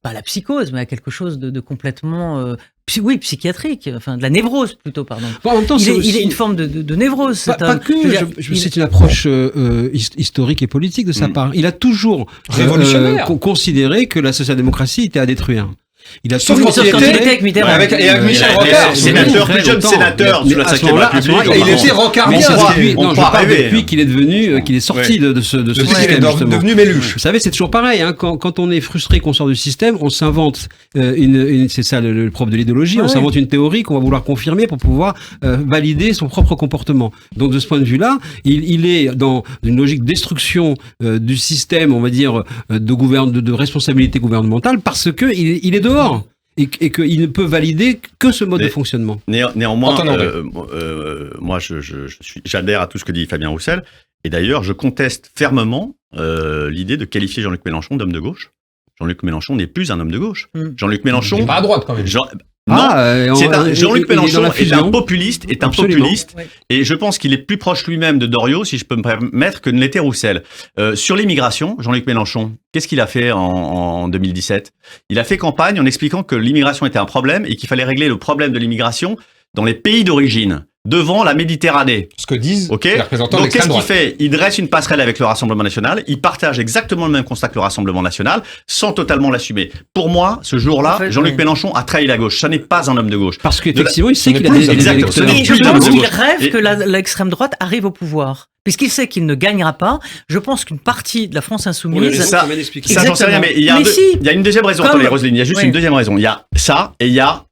pas la psychose, mais à quelque chose de complètement psychiatrique, enfin de la névrose plutôt, pardon. Bon, en même temps, il est une forme de névrose. C'est une approche historique et politique de sa part. Il a toujours considéré que la social-démocratie était à détruire. Il a sauf quand il était avec Michel Rocard, sénateur, plus jeune sénateur sous la 5e République. Il était rocardien. Je parle depuis qu'il est devenu, qu'il est sorti de ce système, justement. Devenu Méluche. Vous savez, c'est toujours pareil, quand on est frustré, qu'on sort du système, on s'invente c'est ça le propre de l'idéologie, on s'invente une théorie qu'on va vouloir confirmer pour pouvoir valider son propre comportement. Donc de ce point de vue-là, il est dans une logique de destruction du système, on va dire, de responsabilité gouvernementale, parce que il est dehors. et qu'il ne peut valider que ce mode de fonctionnement. Néanmoins, moi, j'adhère à tout ce que dit Fabien Roussel. Et d'ailleurs, je conteste fermement l'idée de qualifier Jean-Luc Mélenchon d'homme de gauche. Jean-Luc Mélenchon n'est plus un homme de gauche. Jean-Luc Mélenchon... Il n'est pas à droite, quand même. Jean-Luc Mélenchon est un populiste, Absolument. et je pense qu'il est plus proche lui-même de Doriot, si je peux me permettre, que ne l'était Roussel. Sur l'immigration, Jean-Luc Mélenchon, qu'est-ce qu'il a fait en 2017 ? Il a fait campagne en expliquant que l'immigration était un problème et qu'il fallait régler le problème de l'immigration dans les pays d'origine, devant la Méditerranée. Ce que disent les représentants de Donc qu'est-ce l'extrême qu'il droite. fait ? Il dresse une passerelle avec le Rassemblement national, il partage exactement le même constat que le Rassemblement national, sans totalement l'assumer. Pour moi, ce jour-là, Jean-Luc Mélenchon a trahi la gauche. Ça n'est pas un homme de gauche. Parce qu'effectivement, il sait qu'il a des électeurs. Et je pense qu'il rêve que l'extrême droite arrive au pouvoir. Puisqu'il sait qu'il ne gagnera pas, je pense qu'une partie de la France insoumise... Ça j'en sais rien, mais il y a une deuxième raison, attendez, Roselyne, il y a juste une deuxième raison. Il y a ça, et il y a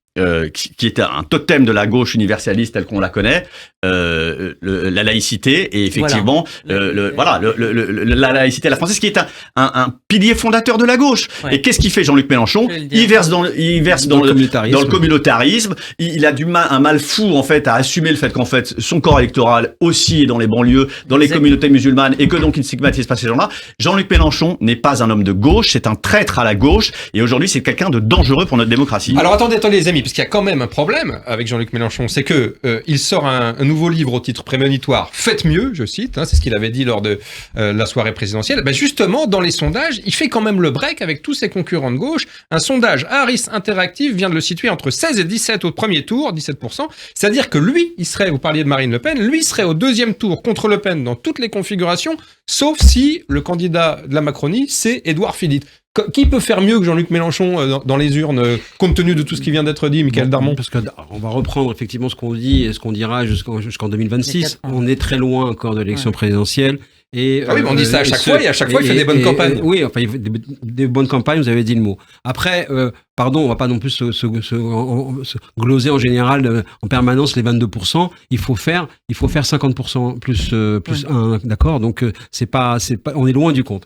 qui est un totem de la gauche universaliste telle qu'on la connaît, la laïcité, et effectivement la laïcité à la française, qui est un pilier fondateur de la gauche. Et qu'est-ce qu'il fait Jean-Luc Mélenchon ? Il verse dans le communautarisme. Il a un mal fou en fait à assumer le fait qu'en fait son corps électoral aussi est dans les banlieues, dans les communautés musulmanes, et que donc il ne stigmatise pas ces gens-là. Jean-Luc Mélenchon n'est pas un homme de gauche, c'est un traître à la gauche, et aujourd'hui c'est quelqu'un de dangereux pour notre démocratie. Alors attendez les amis, parce qu'il y a quand même un problème avec Jean-Luc Mélenchon, c'est que il sort un nouveau livre au titre prémonitoire, Faites mieux, je cite, c'est ce qu'il avait dit lors de la soirée présidentielle. Justement, dans les sondages, il fait quand même le break avec tous ses concurrents de gauche. Un sondage Harris Interactive vient de le situer entre 16 et 17 au premier tour, 17%. C'est-à-dire que lui, vous parliez de Marine Le Pen, lui serait au deuxième tour contre Le Pen dans toutes les configurations, sauf si le candidat de la Macronie, c'est Édouard Philippe. Qui peut faire mieux que Jean-Luc Mélenchon dans les urnes, compte tenu de tout ce qui vient d'être dit, Michael Darmon ? Parce on va reprendre effectivement ce qu'on dit et ce qu'on dira jusqu'en 2026. On est très loin encore de l'élection présidentielle. Et, oui, mais on dit ça à chaque fois, et à chaque fois, il fait des bonnes campagnes. Oui, enfin, il fait des bonnes campagnes, vous avez dit le mot. Après, on va pas non plus se gloser en général en permanence les 22%. Il faut faire 50% plus 1, d'accord ? Donc, c'est pas, on est loin du compte.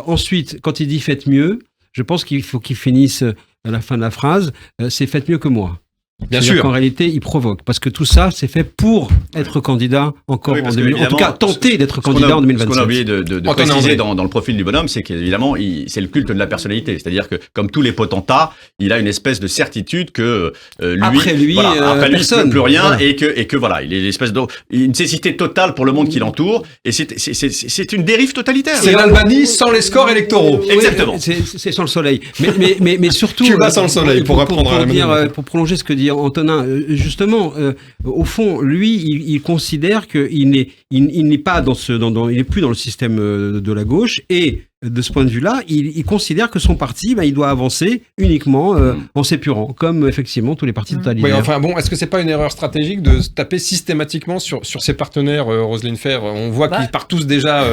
Ensuite, quand il dit faites mieux, je pense qu'il faut qu'il finisse à la fin de la phrase, c'est faites mieux que moi. Bien sûr. qu'en réalité, il provoque. Parce que tout ça, c'est fait pour être candidat encore en 2026. En tout cas, tenter d'être candidat en 2027. Ce qu'on a oublié de préciser dans le profil du bonhomme, c'est qu'évidemment, c'est le culte de la personnalité. C'est-à-dire que, comme tous les potentats, il a une espèce de certitude que après lui, personne. Il ne peut plus rien, voilà. et que voilà, il est une espèce de nécessité totale pour le monde qui l'entoure. Et c'est une dérive totalitaire. C'est l'Albanie sans les scores électoraux. Exactement. C'est sans le soleil. Mais surtout. Cuba sans le soleil, pour pour prolonger ce que dit Antonin, justement, au fond, lui, il considère qu'il n'est pas il n'est plus dans le système de la gauche, et de ce point de vue-là, il considère que son parti, il doit avancer uniquement en s'épurant, comme effectivement tous les partis totalitaires. Oui, enfin bon, est-ce que c'est pas une erreur stratégique de se taper systématiquement sur ses partenaires, Roselyne Fer ? On voit qu'ils partent tous déjà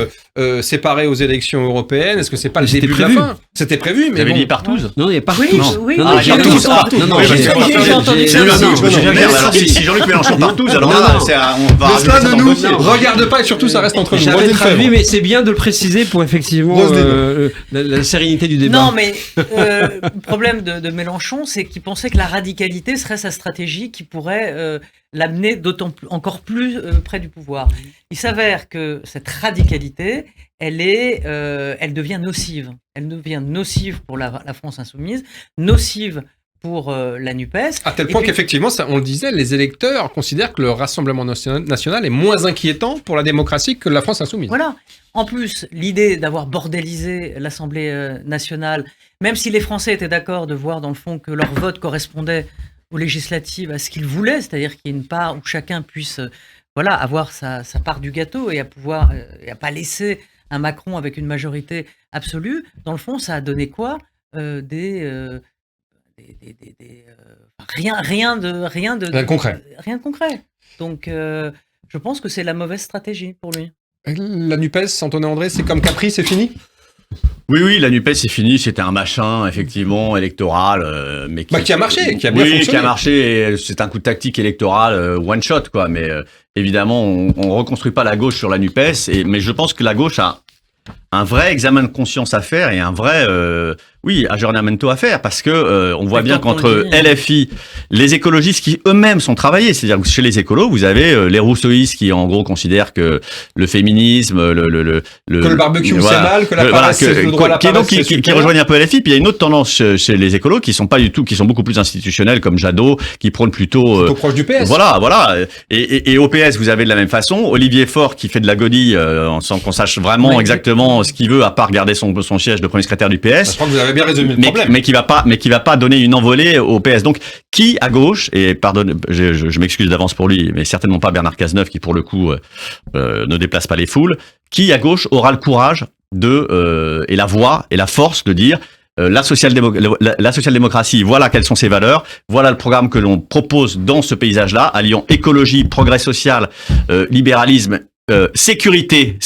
séparés aux élections européennes. Est-ce que c'est pas le début de la fin ? C'était prévu, mais vous avez dit partout ? Non, il y a partout. Oui, si Jean-Luc Mélenchon partout, alors là, on va... Cela ne nous regarde pas, et surtout, ça reste entre nous. J'avais traduit, mais c'est bien de le préciser pour effectivement la sérénité du débat. Non, mais le problème de Mélenchon, c'est qu'il pensait que la radicalité serait sa stratégie qui pourrait l'amener encore plus près du pouvoir. Il s'avère que cette radicalité, elle devient nocive. Elle devient nocive pour la France insoumise, nocive pour la NUPES. À tel point qu'effectivement, on le disait, les électeurs considèrent que le Rassemblement national est moins inquiétant pour la démocratie que la France insoumise. Voilà. En plus, l'idée d'avoir bordélisé l'Assemblée nationale, même si les Français étaient d'accord de voir dans le fond que leur vote correspondait aux législatives, à ce qu'ils voulaient, c'est-à-dire qu'il y ait une part où chacun puisse avoir sa part du gâteau et à pas laisser un Macron avec une majorité absolue, dans le fond, ça a donné quoi ? Rien de concret. Rien de concret. Donc, je pense que c'est la mauvaise stratégie pour lui. La NUPES, Antonin André, c'est comme Capri, c'est fini ? Oui, la NUPES, c'est fini. C'était un machin, effectivement, électoral, mais qui a marché, qui a bien fonctionné. Qui a marché. Et c'est un coup de tactique électoral one shot, quoi. Mais évidemment, on reconstruit pas la gauche sur la NUPES. Mais je pense que la gauche a un vrai examen de conscience à faire et un vrai Oui, aggiornamento à faire parce que on voit bien qu'entre LFI, les écologistes qui eux-mêmes sont travaillés, c'est-à-dire que chez les écolos, vous avez les rousseauistes qui en gros considèrent que le féminisme, que le barbecue c'est mal, que la paresse c'est le droit à la paresse, qui rejoignent un peu LFI. Puis il y a une autre tendance chez les écolos qui sont pas du tout, qui sont beaucoup plus institutionnels comme Jadot, qui prônent plutôt proche du PS. Voilà. Et au PS, vous avez de la même façon Olivier Faure qui fait de la godille sans qu'on sache vraiment exactement ce qu'il veut à part garder son siège de premier secrétaire du PS. Je crois que vous avez bien résumé le problème. Mais qui va pas donner une envolée au PS. Donc qui à gauche, et pardonne, je m'excuse d'avance pour lui, mais certainement pas Bernard Cazeneuve qui pour le coup ne déplace pas les foules, qui à gauche aura le courage et la voix et la force de dire la social-démocratie, voilà quelles sont ses valeurs, voilà le programme que l'on propose dans ce paysage-là, alliant écologie, progrès social, libéralisme, sécurité,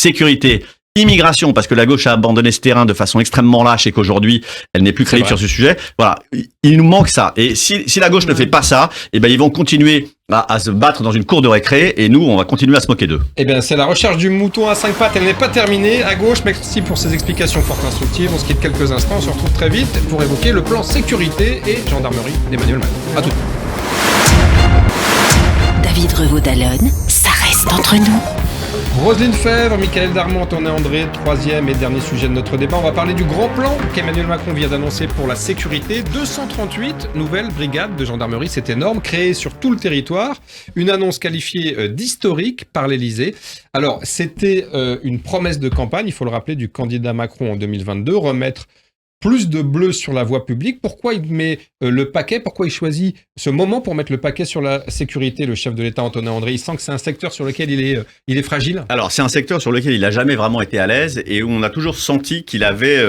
immigration, parce que la gauche a abandonné ce terrain de façon extrêmement lâche et qu'aujourd'hui, elle n'est plus crédible sur ce sujet. Voilà. Il nous manque ça. Et si la gauche ne fait pas ça, eh ben, ils vont continuer à se battre dans une cour de récré et nous, on va continuer à se moquer d'eux. Eh bien, c'est la recherche du mouton à 5 pattes. Elle n'est pas terminée. À gauche, merci pour ces explications fort instructives. On se quitte quelques instants. On se retrouve très vite pour évoquer le plan sécurité et gendarmerie d'Emmanuel Macron. À tout de suite. David Revaud-Dallon, ça reste entre nous. Roselyne Febvre, Michaël Darmon, Antonin André, troisième et dernier sujet de notre débat. On va parler du grand plan qu'Emmanuel Macron vient d'annoncer pour la sécurité. 238 nouvelles brigades de gendarmerie, c'est énorme, créées sur tout le territoire. Une annonce qualifiée d'historique par l'Élysée. Alors, c'était une promesse de campagne, il faut le rappeler, du candidat Macron en 2022, remettre plus de bleu sur la voie publique. Pourquoi il met le paquet? Pourquoi il choisit ce moment pour mettre le paquet sur la sécurité, le chef de l'État Antonin André? Il sent que c'est un secteur sur lequel il est fragile. Alors, c'est un secteur sur lequel il n'a jamais vraiment été à l'aise et où on a toujours senti qu'il avait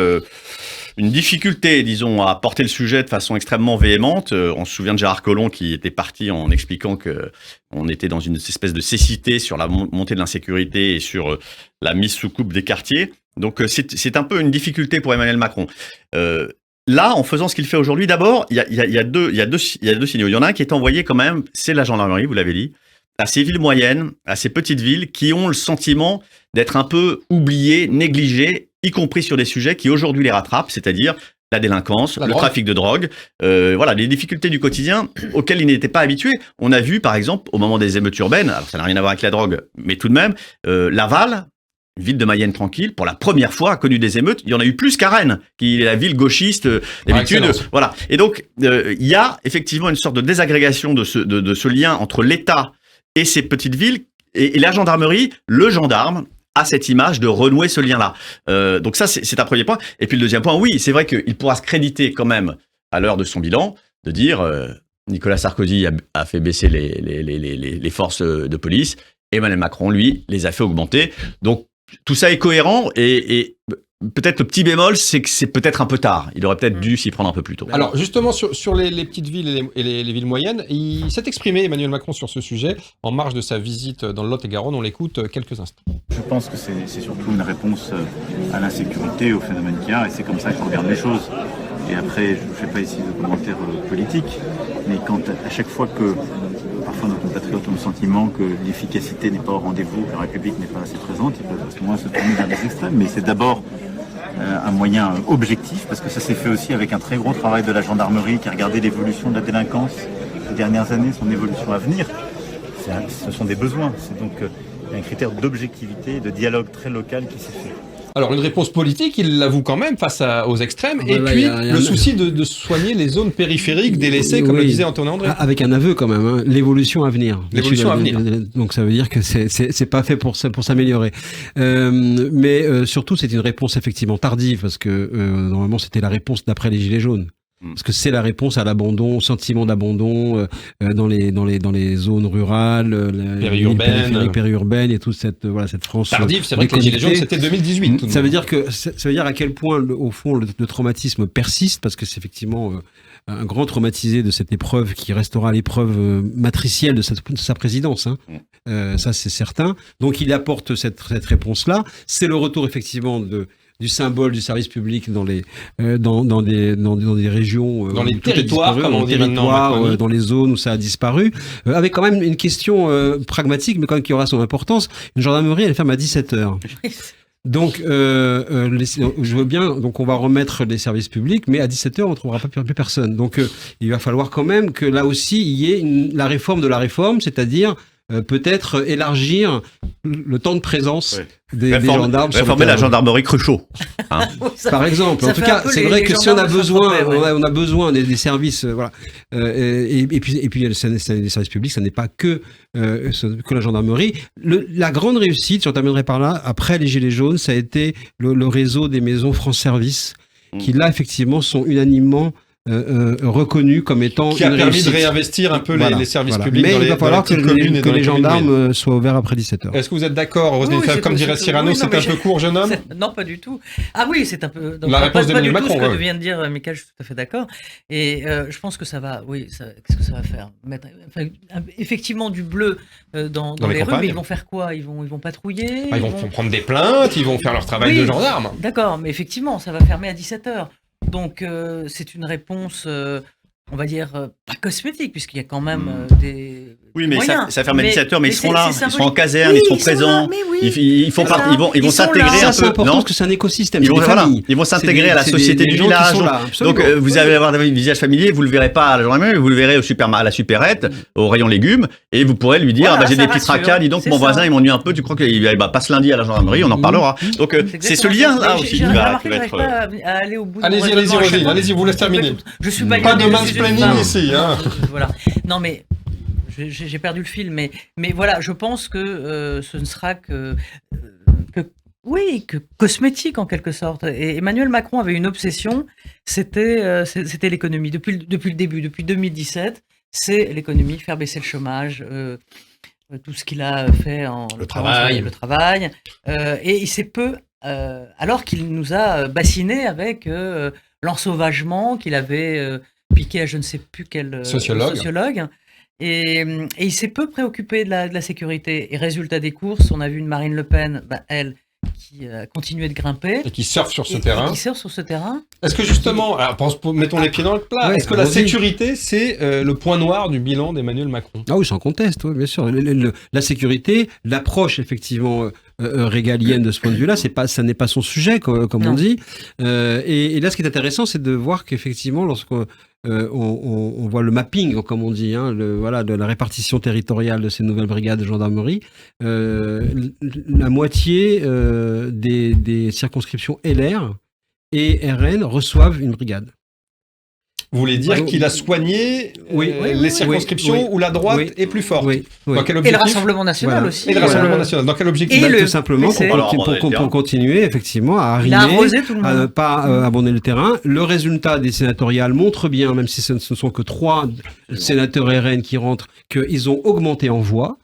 une difficulté, disons, à porter le sujet de façon extrêmement véhémente. On se souvient de Gérard Collomb qui était parti en expliquant que on était dans une espèce de cécité sur la montée de l'insécurité et sur la mise sous coupe des quartiers. Donc c'est un peu une difficulté pour Emmanuel Macron. Là, en faisant ce qu'il fait aujourd'hui, d'abord, il y a deux signaux. Il y en a un qui est envoyé quand même, c'est la gendarmerie, vous l'avez dit, à ces villes moyennes, à ces petites villes qui ont le sentiment d'être un peu oubliées, négligées, y compris sur des sujets qui aujourd'hui les rattrapent, c'est-à-dire la délinquance, le trafic de drogue, voilà, les difficultés du quotidien auxquelles ils n'étaient pas habitués. On a vu, par exemple, au moment des émeutes urbaines, alors ça n'a rien à voir avec la drogue, mais tout de même, Laval, une ville de Mayenne tranquille, pour la première fois a connu des émeutes. Il y en a eu plus qu'à Rennes, qui est la ville gauchiste d'habitude. Voilà. Et donc, il y a effectivement une sorte de désagrégation de ce lien entre l'État et ces petites villes. Et la gendarmerie, le gendarme, a cette image de renouer ce lien-là. Donc ça, c'est un premier point. Et puis le deuxième point, oui, c'est vrai qu'il pourra se créditer quand même, à l'heure de son bilan, de dire Nicolas Sarkozy a fait baisser les forces de police. Emmanuel Macron, lui, les a fait augmenter. Donc, tout ça est cohérent et peut-être le petit bémol, c'est que c'est peut-être un peu tard. Il aurait peut-être dû s'y prendre un peu plus tôt. Alors justement, sur les petites villes et les villes moyennes, il s'est exprimé, Emmanuel Macron, sur ce sujet en marge de sa visite dans le Lot-et-Garonne. On l'écoute quelques instants. Je pense que c'est surtout une réponse à l'insécurité, au phénomène qu'il y a, et c'est comme ça que je regarde les choses. Et après, je ne fais pas ici de commentaires politiques, mais quand à chaque fois que parfois nos compatriotes ont le sentiment que l'efficacité n'est pas au rendez-vous, que la République n'est pas assez présente, ils peuvent à ce moment se tourner vers les extrêmes. Mais c'est d'abord un moyen objectif, parce que ça s'est fait aussi avec un très gros travail de la gendarmerie qui a regardé l'évolution de la délinquance ces dernières années, son évolution à venir. Ce sont des besoins. C'est donc un critère d'objectivité et de dialogue très local qui s'est fait. Alors, une réponse politique, il l'avoue quand même face aux extrêmes, et puis le souci de soigner les zones périphériques délaissées, comme le disait Antonin André. Avec un aveu quand même, hein, l'évolution à venir. L'évolution à venir. Donc ça veut dire que c'est pas fait pour s'améliorer. Mais surtout, c'est une réponse effectivement tardive, parce que normalement, c'était la réponse d'après les Gilets jaunes. Parce que c'est la réponse à l'abandon, au sentiment d'abandon dans les zones rurales, périurbaines et toute cette France tardive. C'est vrai que les Gilets jaunes c'était 2018. Ça veut dire à quel point au fond le traumatisme persiste, parce que c'est effectivement un grand traumatisé de cette épreuve qui restera l'épreuve matricielle de sa présidence. Hein. Ça c'est certain. Donc il apporte cette réponse-là. C'est le retour effectivement du symbole du service public dans des régions, dans les territoires, comme on dit maintenant, dans les zones où ça a disparu, avec quand même une question pragmatique, mais quand même qui aura son importance. Une gendarmerie, elle ferme à 17h. Donc, je veux bien, donc on va remettre les services publics, mais à 17h, on ne trouvera plus personne. Donc, il va falloir quand même que là aussi, il y ait la réforme de la réforme, c'est-à-dire peut-être élargir le temps de présence des gendarmes. Réformer la gendarmerie Cruchot. Hein. Par exemple. En tout cas, c'est vrai que si on a besoin, on a besoin des services, voilà. Et puis les services publics, ça n'est pas que la gendarmerie. La grande réussite, j'en terminerai par là, après les Gilets jaunes, ça a été le réseau des maisons France Service, qui là, effectivement, sont unanimement reconnu comme étant qui a permis de réinvestir un peu les services publics. Mais il va falloir que les gendarmes soient ouverts après 17h. Est-ce que vous êtes d'accord, Roselyne Fabre, comme dirait Cyrano, c'est un peu court, jeune homme? Non, pas du tout. Ah oui, c'est un peu... La réponse d'Emmanuel Macron. Ce que vient de dire Michael, je suis tout à fait d'accord. Et je pense que ça va... Oui, qu'est-ce que ça va faire? Mettre effectivement du bleu dans les rues, mais ils vont faire quoi? Ils vont patrouiller? Ils vont prendre des plaintes, ils vont faire leur travail de gendarme. D'accord, mais effectivement, ça va fermer à 17h. Donc, c'est une réponse, on va dire, pas cosmétique, puisqu'il y a quand même des Oui, mais moyens. ça ferme à 17h, mais ils seront là, ils seront en caserne, ils seront présents. Ils vont s'intégrer un peu. C'est important parce que c'est un écosystème. Ils vont s'intégrer à la société du village. Donc, vous allez avoir un visage familier, vous le verrez pas à la gendarmerie, vous le verrez à la supérette, au rayon légumes, et vous pourrez lui dire, j'ai des petits tracas, dis donc, mon voisin, il m'ennuie un peu, tu crois qu'il passe lundi à la gendarmerie, on en parlera. Donc, c'est ce lien-là aussi qui va être... Allez-y, Roselyne, allez-y, vous laisse terminer. Pas de mansplaining ici. Voilà. Non, mais j'ai perdu le fil, mais voilà, je pense que ce ne sera que cosmétique en quelque sorte. Et Emmanuel Macron avait une obsession, c'était l'économie. Depuis le début, depuis 2017, c'est l'économie, faire baisser le chômage, tout ce qu'il a fait le travail. Et il s'est peu, alors qu'il nous a bassinés avec l'ensauvagement qu'il avait piqué à je ne sais plus quel sociologue. Et il s'est peu préoccupé de la sécurité. Et résultat des courses, on a vu une Marine Le Pen, elle, qui a continué de grimper. Et qui surfe sur ce terrain. Est-ce que justement, alors mettons les pieds dans le plat, est-ce que la sécurité, c'est le point noir du bilan d'Emmanuel Macron? Ah oui, sans conteste, oui, bien sûr. La sécurité, l'approche effectivement régalienne de ce point de vue-là, ça n'est pas son sujet, comme on dit. Et là, ce qui est intéressant, c'est de voir qu'effectivement, lorsqu'on on voit le mapping, comme on dit, de la répartition territoriale de ces nouvelles brigades de gendarmerie. La moitié des circonscriptions LR et RN reçoivent une brigade. Vous voulez dire qu'il a soigné les circonscriptions où la droite est plus forte. Dans quel objectif ? Et le Rassemblement national aussi. Et le Rassemblement national. Dans quel objectif ? Tout simplement pour continuer effectivement à arrimer, à ne pas abandonner le terrain. Le résultat des sénatoriales montre bien, même si ce ne sont que 3 sénateurs RN qui rentrent, qu'ils ont augmenté en voix.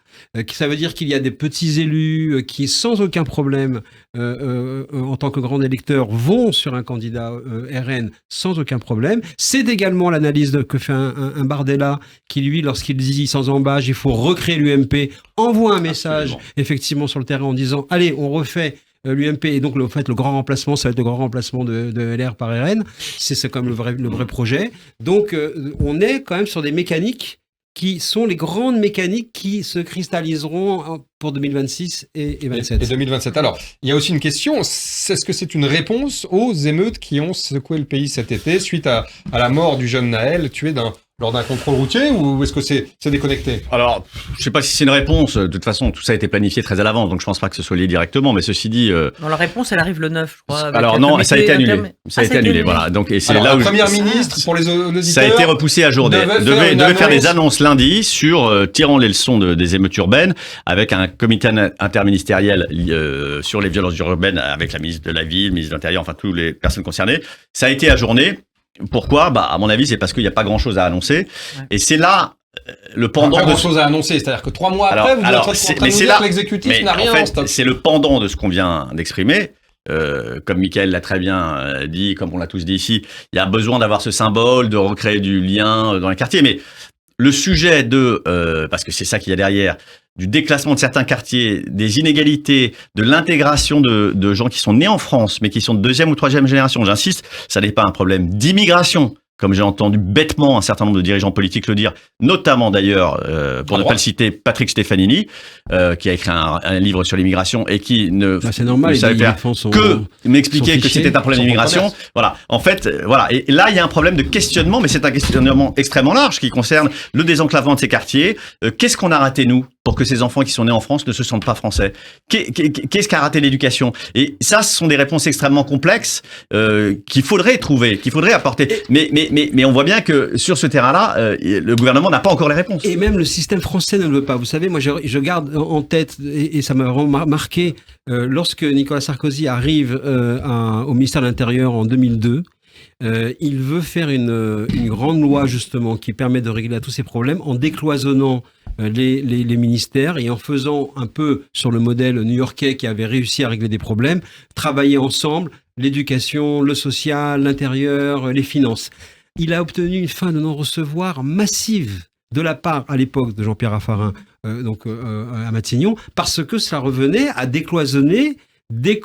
Ça veut dire qu'il y a des petits élus qui, sans aucun problème, en tant que grands électeurs, vont sur un candidat RN sans aucun problème. C'est également l'analyse que fait un Bardella qui, lui, lorsqu'il dit sans embâche, il faut recréer l'UMP, envoie un message effectivement sur le terrain en disant « Allez, on refait ». L'UMP et donc le grand remplacement, ça va être le grand remplacement de LR par RN. C'est comme le vrai projet. Donc on est quand même sur des mécaniques qui sont les grandes mécaniques qui se cristalliseront pour 2026 et 2027. Et 2027. Alors, il y a aussi une question, est-ce que c'est une réponse aux émeutes qui ont secoué le pays cet été suite à la mort du jeune Naël tué lors d'un contrôle routier, ou est-ce que c'est déconnecté ? Alors, je sais pas si c'est une réponse. De toute façon, tout ça a été planifié très à l'avance, donc je pense pas que ce soit lié directement. Mais ceci dit, non, la réponence, elle arrive le 9, je crois. Alors non, ça a été annulé. Ça a été annulé, voilà. Donc et c'est là où la première ministre, pour les auditeurs, ça a été repoussé à journée. Devait faire des annonces lundi sur tirant les leçons des émeutes urbaines, avec un comité interministériel sur les violences urbaines, avec la ministre de la Ville, le ministre de l'Intérieur, enfin toutes les personnes concernées. Ça a été ajourné. Pourquoi ? À mon avis, c'est parce qu'il n'y a pas grand-chose à annoncer. Ouais. Et c'est là le pendant. Pas grand-chose à annoncer, c'est-à-dire que 3 mois après, vous êtes en train de nous dire que l'exécutif n'a rien en stock. C'est le pendant de ce qu'on vient d'exprimer. Comme Michael l'a très bien dit, comme on l'a tous dit ici, il y a besoin d'avoir ce symbole, de recréer du lien dans les quartiers. Mais le sujet parce que c'est ça qu'il y a derrière, du déclassement de certains quartiers, des inégalités, de l'intégration de gens qui sont nés en France, mais qui sont de 2e ou 3e génération. J'insiste, ça n'est pas un problème d'immigration, comme j'ai entendu bêtement un certain nombre de dirigeants politiques le dire, notamment d'ailleurs, pour ne pas le citer, Patrick Stefanini, qui a écrit un livre sur l'immigration et qui ne savait faire que m'expliquer que c'était un problème d'immigration. Voilà. En fait, voilà. Et là, il y a un problème de questionnement, mais c'est un questionnement extrêmement large qui concerne le désenclavement de ces quartiers. Qu'est-ce qu'on a raté, nous, pour que ces enfants qui sont nés en France ne se sentent pas français? Qu'est-ce qu'a raté l'éducation? Et ça, ce sont des réponses extrêmement complexes qu'il faudrait trouver, qu'il faudrait apporter. Mais on voit bien que sur ce terrain-là, le gouvernement n'a pas encore les réponses. Et même le système français ne le veut pas. Vous savez, moi, je garde en tête, et ça m'a vraiment marqué, lorsque Nicolas Sarkozy arrive au ministère de l'Intérieur en 2002, il veut faire une grande loi, justement, qui permet de régler tous ces problèmes en décloisonnant les ministères et en faisant un peu sur le modèle new-yorkais qui avait réussi à régler des problèmes, travailler ensemble, l'éducation, le social, l'intérieur, les finances. Il a obtenu une fin de non-recevoir massive de la part, à l'époque, de Jean-Pierre Raffarin, à Matignon, parce que ça revenait à décloisonner des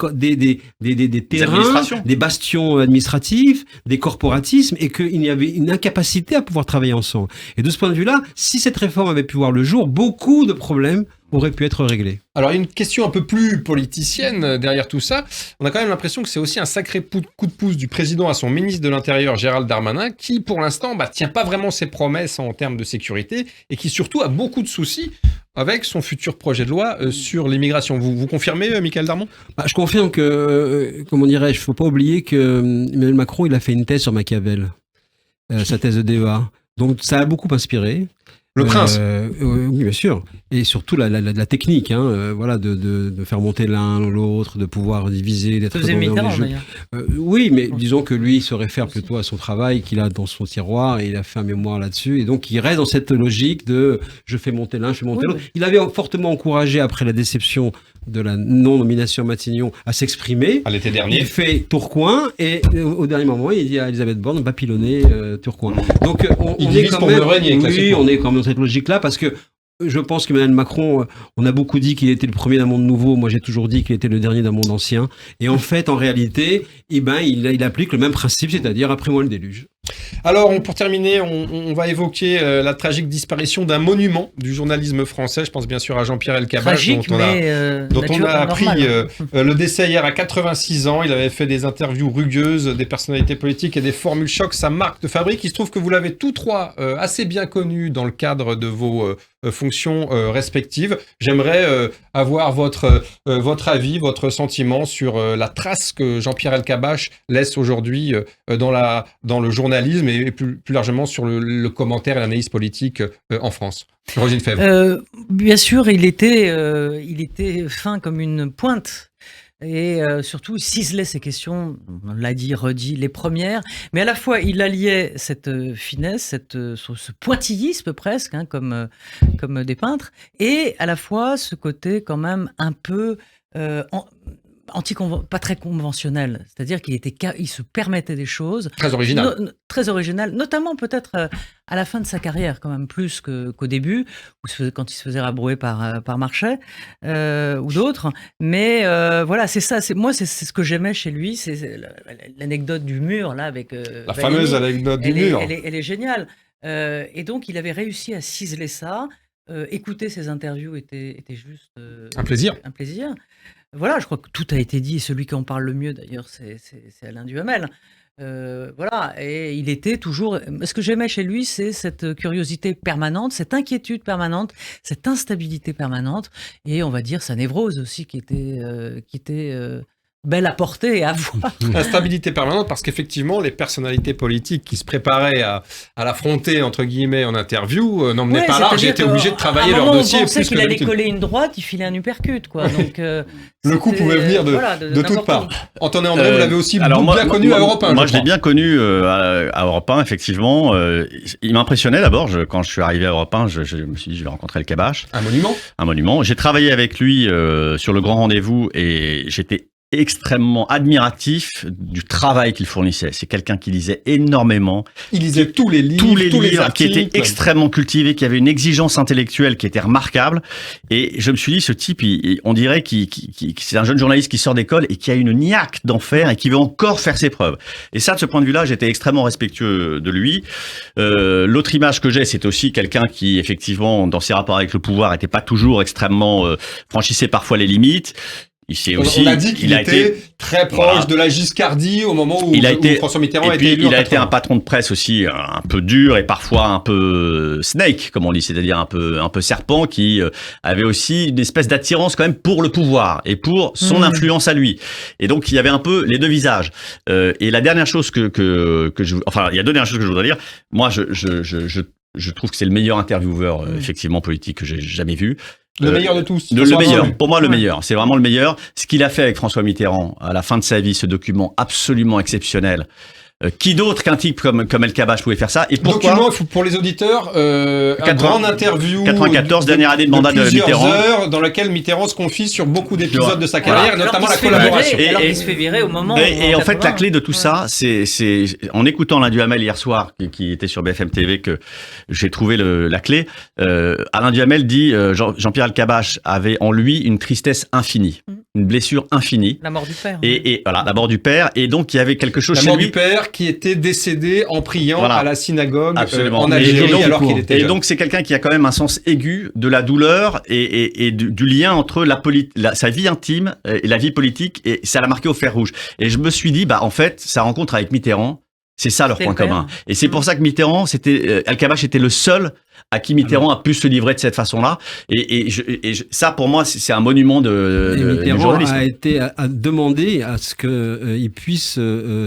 terrains, des bastions administratifs, des corporatismes, et qu'il y avait une incapacité à pouvoir travailler ensemble. Et de ce point de vue-là, si cette réforme avait pu voir le jour, beaucoup de problèmes auraient pu être réglés. Alors, une question un peu plus politicienne derrière tout ça. On a quand même l'impression que c'est aussi un sacré coup de pouce du président à son ministre de l'Intérieur, Gérald Darmanin, qui, pour l'instant, tient pas vraiment ses promesses en termes de sécurité et qui, surtout, a beaucoup de soucis avec son futur projet de loi sur l'immigration. Vous confirmez, Michaël Darmon ? Je confirme que, comment dirais-je, faut pas oublier que Emmanuel Macron, il a fait une thèse sur Machiavel, sa thèse de DEA. Donc, ça a beaucoup inspiré. Le prince. Oui, bien sûr. Et surtout la technique, voilà, de faire monter l'un l'autre, de pouvoir diviser, d'être dans les jeux. Oui, mais disons que lui, il se réfère plutôt à son travail qu'il a dans son tiroir et il a fait un mémoire là-dessus. Et donc, il reste dans cette logique de je fais monter l'un, je fais monter l'autre. Il avait fortement encouragé, après la déception de la non-nomination à Matignon, à s'exprimer. À l'été dernier. Il fait Tourcoing et au dernier moment, il dit à Elisabeth Borne, va pilonner Tourcoing. Donc, on est quand même, on est quand même dans cette logique-là parce que je pense que Emmanuel Macron, on a beaucoup dit qu'il était le premier d'un monde nouveau. Moi, j'ai toujours dit qu'il était le dernier d'un monde ancien. Et en fait, en réalité, il applique le même principe, c'est-à-dire après moi le déluge. Alors, pour terminer, on va évoquer la tragique disparition d'un monument du journalisme français. Je pense bien sûr à Jean-Pierre Elkabbach, dont on a appris le décès hier à 86 ans. Il avait fait des interviews rugueuses, des personnalités politiques et des formules chocs, sa marque de fabrique. Il se trouve que vous l'avez tous trois assez bien connu dans le cadre de vos fonctions respectives. J'aimerais avoir votre avis, votre sentiment sur la trace que Jean-Pierre Elkabbach laisse aujourd'hui dans le journalisme et plus largement sur le commentaire et l'analyse politique en France. Roselyne Febvre. Bien sûr, il était fin comme une pointe. Et surtout, il ciselait ses questions, on l'a dit, redit, les premières, mais à la fois, il alliait cette finesse, ce pointillisme presque, comme des peintres, et à la fois ce côté quand même un peu pas très conventionnel, c'est-à-dire il se permettait des choses très originales, notamment peut-être à la fin de sa carrière quand même plus qu'au début, quand il se faisait rabrouer par Marchais ou d'autres. Mais voilà, c'est ça. Moi, c'est ce que j'aimais chez lui, c'est l'anecdote du mur là avec la fameuse anecdote du mur. Elle est géniale. Et donc, il avait réussi à ciseler ça. Écouter ses interviews était juste un plaisir. Voilà, je crois que tout a été dit, et celui qui en parle le mieux d'ailleurs, c'est Alain Duhamel. Voilà, et il était toujours... Ce que j'aimais chez lui, c'est cette curiosité permanente, cette inquiétude permanente, cette instabilité permanente, et on va dire sa névrose aussi qui était belle à porter et à voir. Instabilité permanente, parce qu'effectivement, les personnalités politiques qui se préparaient à l'affronter, entre guillemets, en interview, n'emmenaient pas large, j'étais obligé de travailler leur dossier. On pensait qu'il allait coller une droite, il filait un uppercut, quoi. Donc, le coup pouvait venir de toutes parts. Antonin André, vous l'avez aussi bien connu à Europe 1. Moi, je l'ai bien connu à Europe 1, effectivement. Il m'impressionnait d'abord. Quand je suis arrivé à Europe 1, je me suis dit, je vais rencontrer Elkabbach. Un monument. J'ai travaillé avec lui sur le grand rendez-vous et j'étais extrêmement admiratif du travail qu'il fournissait. C'est quelqu'un qui lisait énormément. Il lisait tous les livres, qui étaient extrêmement cultivés, qui avait une exigence intellectuelle qui était remarquable. Et je me suis dit, ce type, on dirait que c'est un jeune journaliste qui sort d'école et qui a une niaque d'enfer et qui veut encore faire ses preuves. Et ça, de ce point de vue-là, j'étais extrêmement respectueux de lui. L'autre image que j'ai, c'est aussi quelqu'un qui, effectivement, dans ses rapports avec le pouvoir, était pas toujours extrêmement franchissait parfois les limites. On a dit qu'il était très proche de la Giscardie au moment où François Mitterrand a été élu. Il a été un patron de presse aussi un peu dur et parfois un peu snake, comme on dit, c'est-à-dire un peu serpent, qui avait aussi une espèce d'attirance quand même pour le pouvoir et pour son influence à lui. Et donc il y avait un peu les deux visages. Et la dernière chose il y a deux dernières choses que je voudrais dire. Moi, je trouve que c'est le meilleur intervieweur effectivement politique que j'ai jamais vu. Le meilleur de tous. Le meilleur. Pour moi, le meilleur. C'est vraiment le meilleur. Ce qu'il a fait avec François Mitterrand à la fin de sa vie, ce document absolument exceptionnel. Qui d'autre qu'un type comme El Kabbach pouvait faire ça? Et pourquoi? Document, pour les auditeurs, une grande interview. 94, dernière année de mandat de Mitterrand. Heures, dans laquelle Mitterrand se confie sur beaucoup d'épisodes de sa carrière, notamment la collaboration. Alors qu'il se fait virer au moment. Et en fait, la clé de tout ça, c'est en écoutant Alain Duhamel hier soir, qui était sur BFM TV, que j'ai trouvé la clé. Alain Duhamel dit Jean-Pierre El Kabbach avait en lui une tristesse infinie, une blessure infinie. La mort du père. Et voilà, la mort du père. Et donc, il y avait quelque chose chez lui. La mort du père qui était décédé en priant à la synagogue en Algérie Algérie alors qu'il était jeune. Et donc c'est quelqu'un qui a quand même un sens aigu de la douleur et du lien entre sa vie intime et la vie politique, et ça l'a marqué au fer rouge. Et je me suis dit, en fait, sa rencontre avec Mitterrand, c'est ça leur point commun. Et c'est pour ça que Mitterrand, El Kabbach était le seul à qui Mitterrand a pu se livrer de cette façon-là. Et ça, pour moi, c'est un monument du journalisme. Mitterrand a demandé à ce qu'il puisse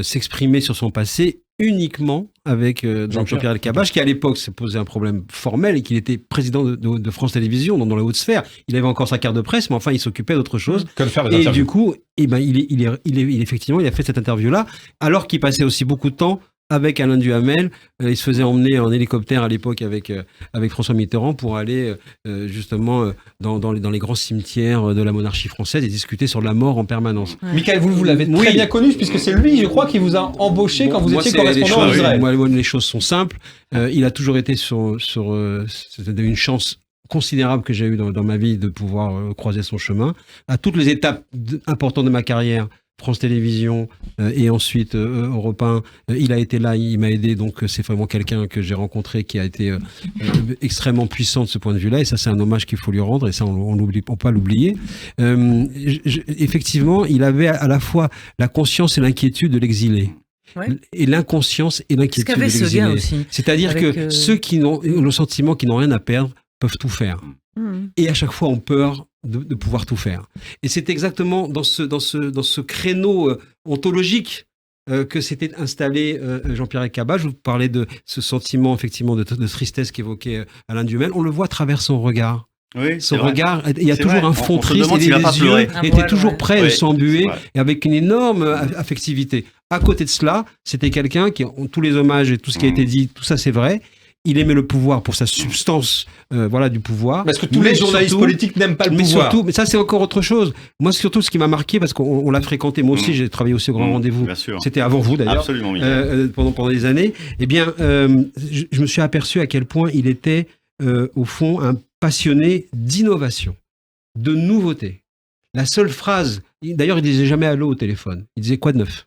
s'exprimer sur son passé uniquement avec Jean-Pierre El Kabbach, qui à l'époque s'est posé un problème formel et qu'il était président de France Télévisions, dans la haute sphère. Il avait encore sa carte de presse, mais enfin il s'occupait d'autre chose. Et du coup, effectivement, il a fait cette interview-là, alors qu'il passait aussi beaucoup de temps avec Alain Duhamel. Il se faisait emmener en hélicoptère à l'époque avec François Mitterrand pour aller justement dans les grands cimetières de la monarchie française et discuter sur la mort en permanence. Michael, vous l'avez très bien connu, puisque c'est lui, je crois, qui vous a embauché quand vous étiez correspondant en Israël. Moi, les choses sont simples. Il a toujours été c'était une chance considérable que j'ai eue dans ma vie de pouvoir croiser son chemin. À toutes les étapes importantes de ma carrière, France Télévisions et ensuite Europe 1, il a été là, il m'a aidé, donc c'est vraiment quelqu'un que j'ai rencontré qui a été extrêmement puissant de ce point de vue-là, et ça c'est un hommage qu'il faut lui rendre, et ça on peut pas l'oublier. Effectivement, il avait à la fois la conscience et l'inquiétude de l'exilé. Ouais. Et l'inconscience et l'inquiétude de l'exilé. C'est-à-dire que ceux qui ont le sentiment qu'ils n'ont rien à perdre peuvent tout faire. Et à chaque fois ont peur de pouvoir tout faire. Et c'est exactement dans ce créneau ontologique que s'était installé Jean-Pierre El Kabbach. Je vous parlais de ce sentiment effectivement de tristesse qu'évoquait Alain Duhamel. On le voit à travers son regard. Oui, son regard, il y a toujours un fond triste et les yeux étaient toujours prêts à s'embuer et avec une énorme affectivité. À côté de cela, c'était quelqu'un qui, tous les hommages et tout ce qui a été dit, tout ça c'est vrai. Il aimait le pouvoir pour sa substance, du pouvoir. Parce que tous les journalistes politiques n'aiment pas le pouvoir. Mais ça, c'est encore autre chose. Moi, surtout, ce qui m'a marqué, parce qu'on l'a fréquenté, moi aussi, j'ai travaillé aussi au Grand Rendez-vous. C'était avant vous, d'ailleurs. Absolument, pendant des années. Eh bien, je me suis aperçu à quel point il était, au fond, un passionné d'innovation, de nouveauté. La seule phrase, d'ailleurs, il disait jamais allô au téléphone. Il disait quoi de neuf.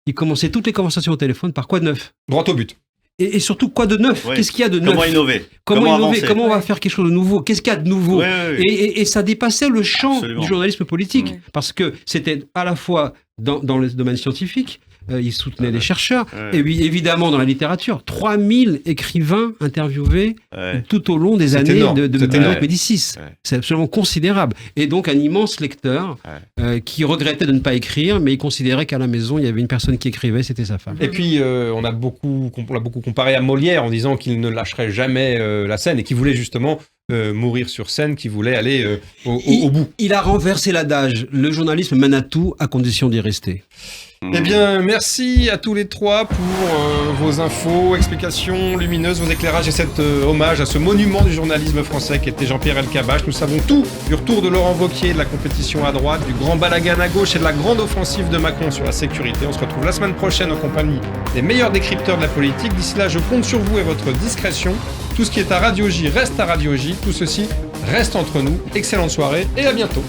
Il commençait toutes les conversations au téléphone par quoi de neuf. Droit au but. Et surtout, quoi de neuf? Qu'est-ce qu'il y a de neuf? Comment innover? Comment on va faire quelque chose de nouveau? Qu'est-ce qu'il y a de nouveau? Et ça dépassait le champ du journalisme politique. Parce que c'était à la fois dans le domaine scientifique, il soutenait les chercheurs, et puis évidemment dans la littérature. 3000 écrivains interviewés tout au long des années de Médicis. C'est absolument considérable. Et donc un immense lecteur qui regrettait de ne pas écrire, mais il considérait qu'à la maison, il y avait une personne qui écrivait, c'était sa femme. Et puis on l'a beaucoup comparé à Molière en disant qu'il ne lâcherait jamais la scène et qu'il voulait justement mourir sur scène, qui voulait aller au bout. Il a renversé l'adage. Le journalisme mène à tout à condition d'y rester. Eh bien, merci à tous les trois pour vos infos, explications lumineuses, vos éclairages et cet hommage à ce monument du journalisme français qui était Jean-Pierre Elkabbach. Nous savons tout du retour de Laurent Wauquiez, de la compétition à droite, du grand balagan à gauche et de la grande offensive de Macron sur la sécurité. On se retrouve la semaine prochaine en compagnie des meilleurs décrypteurs de la politique. D'ici là, je compte sur vous et votre discrétion. Tout ce qui est à Radio J reste à Radio J. Tout ceci reste entre nous. Excellente soirée et à bientôt.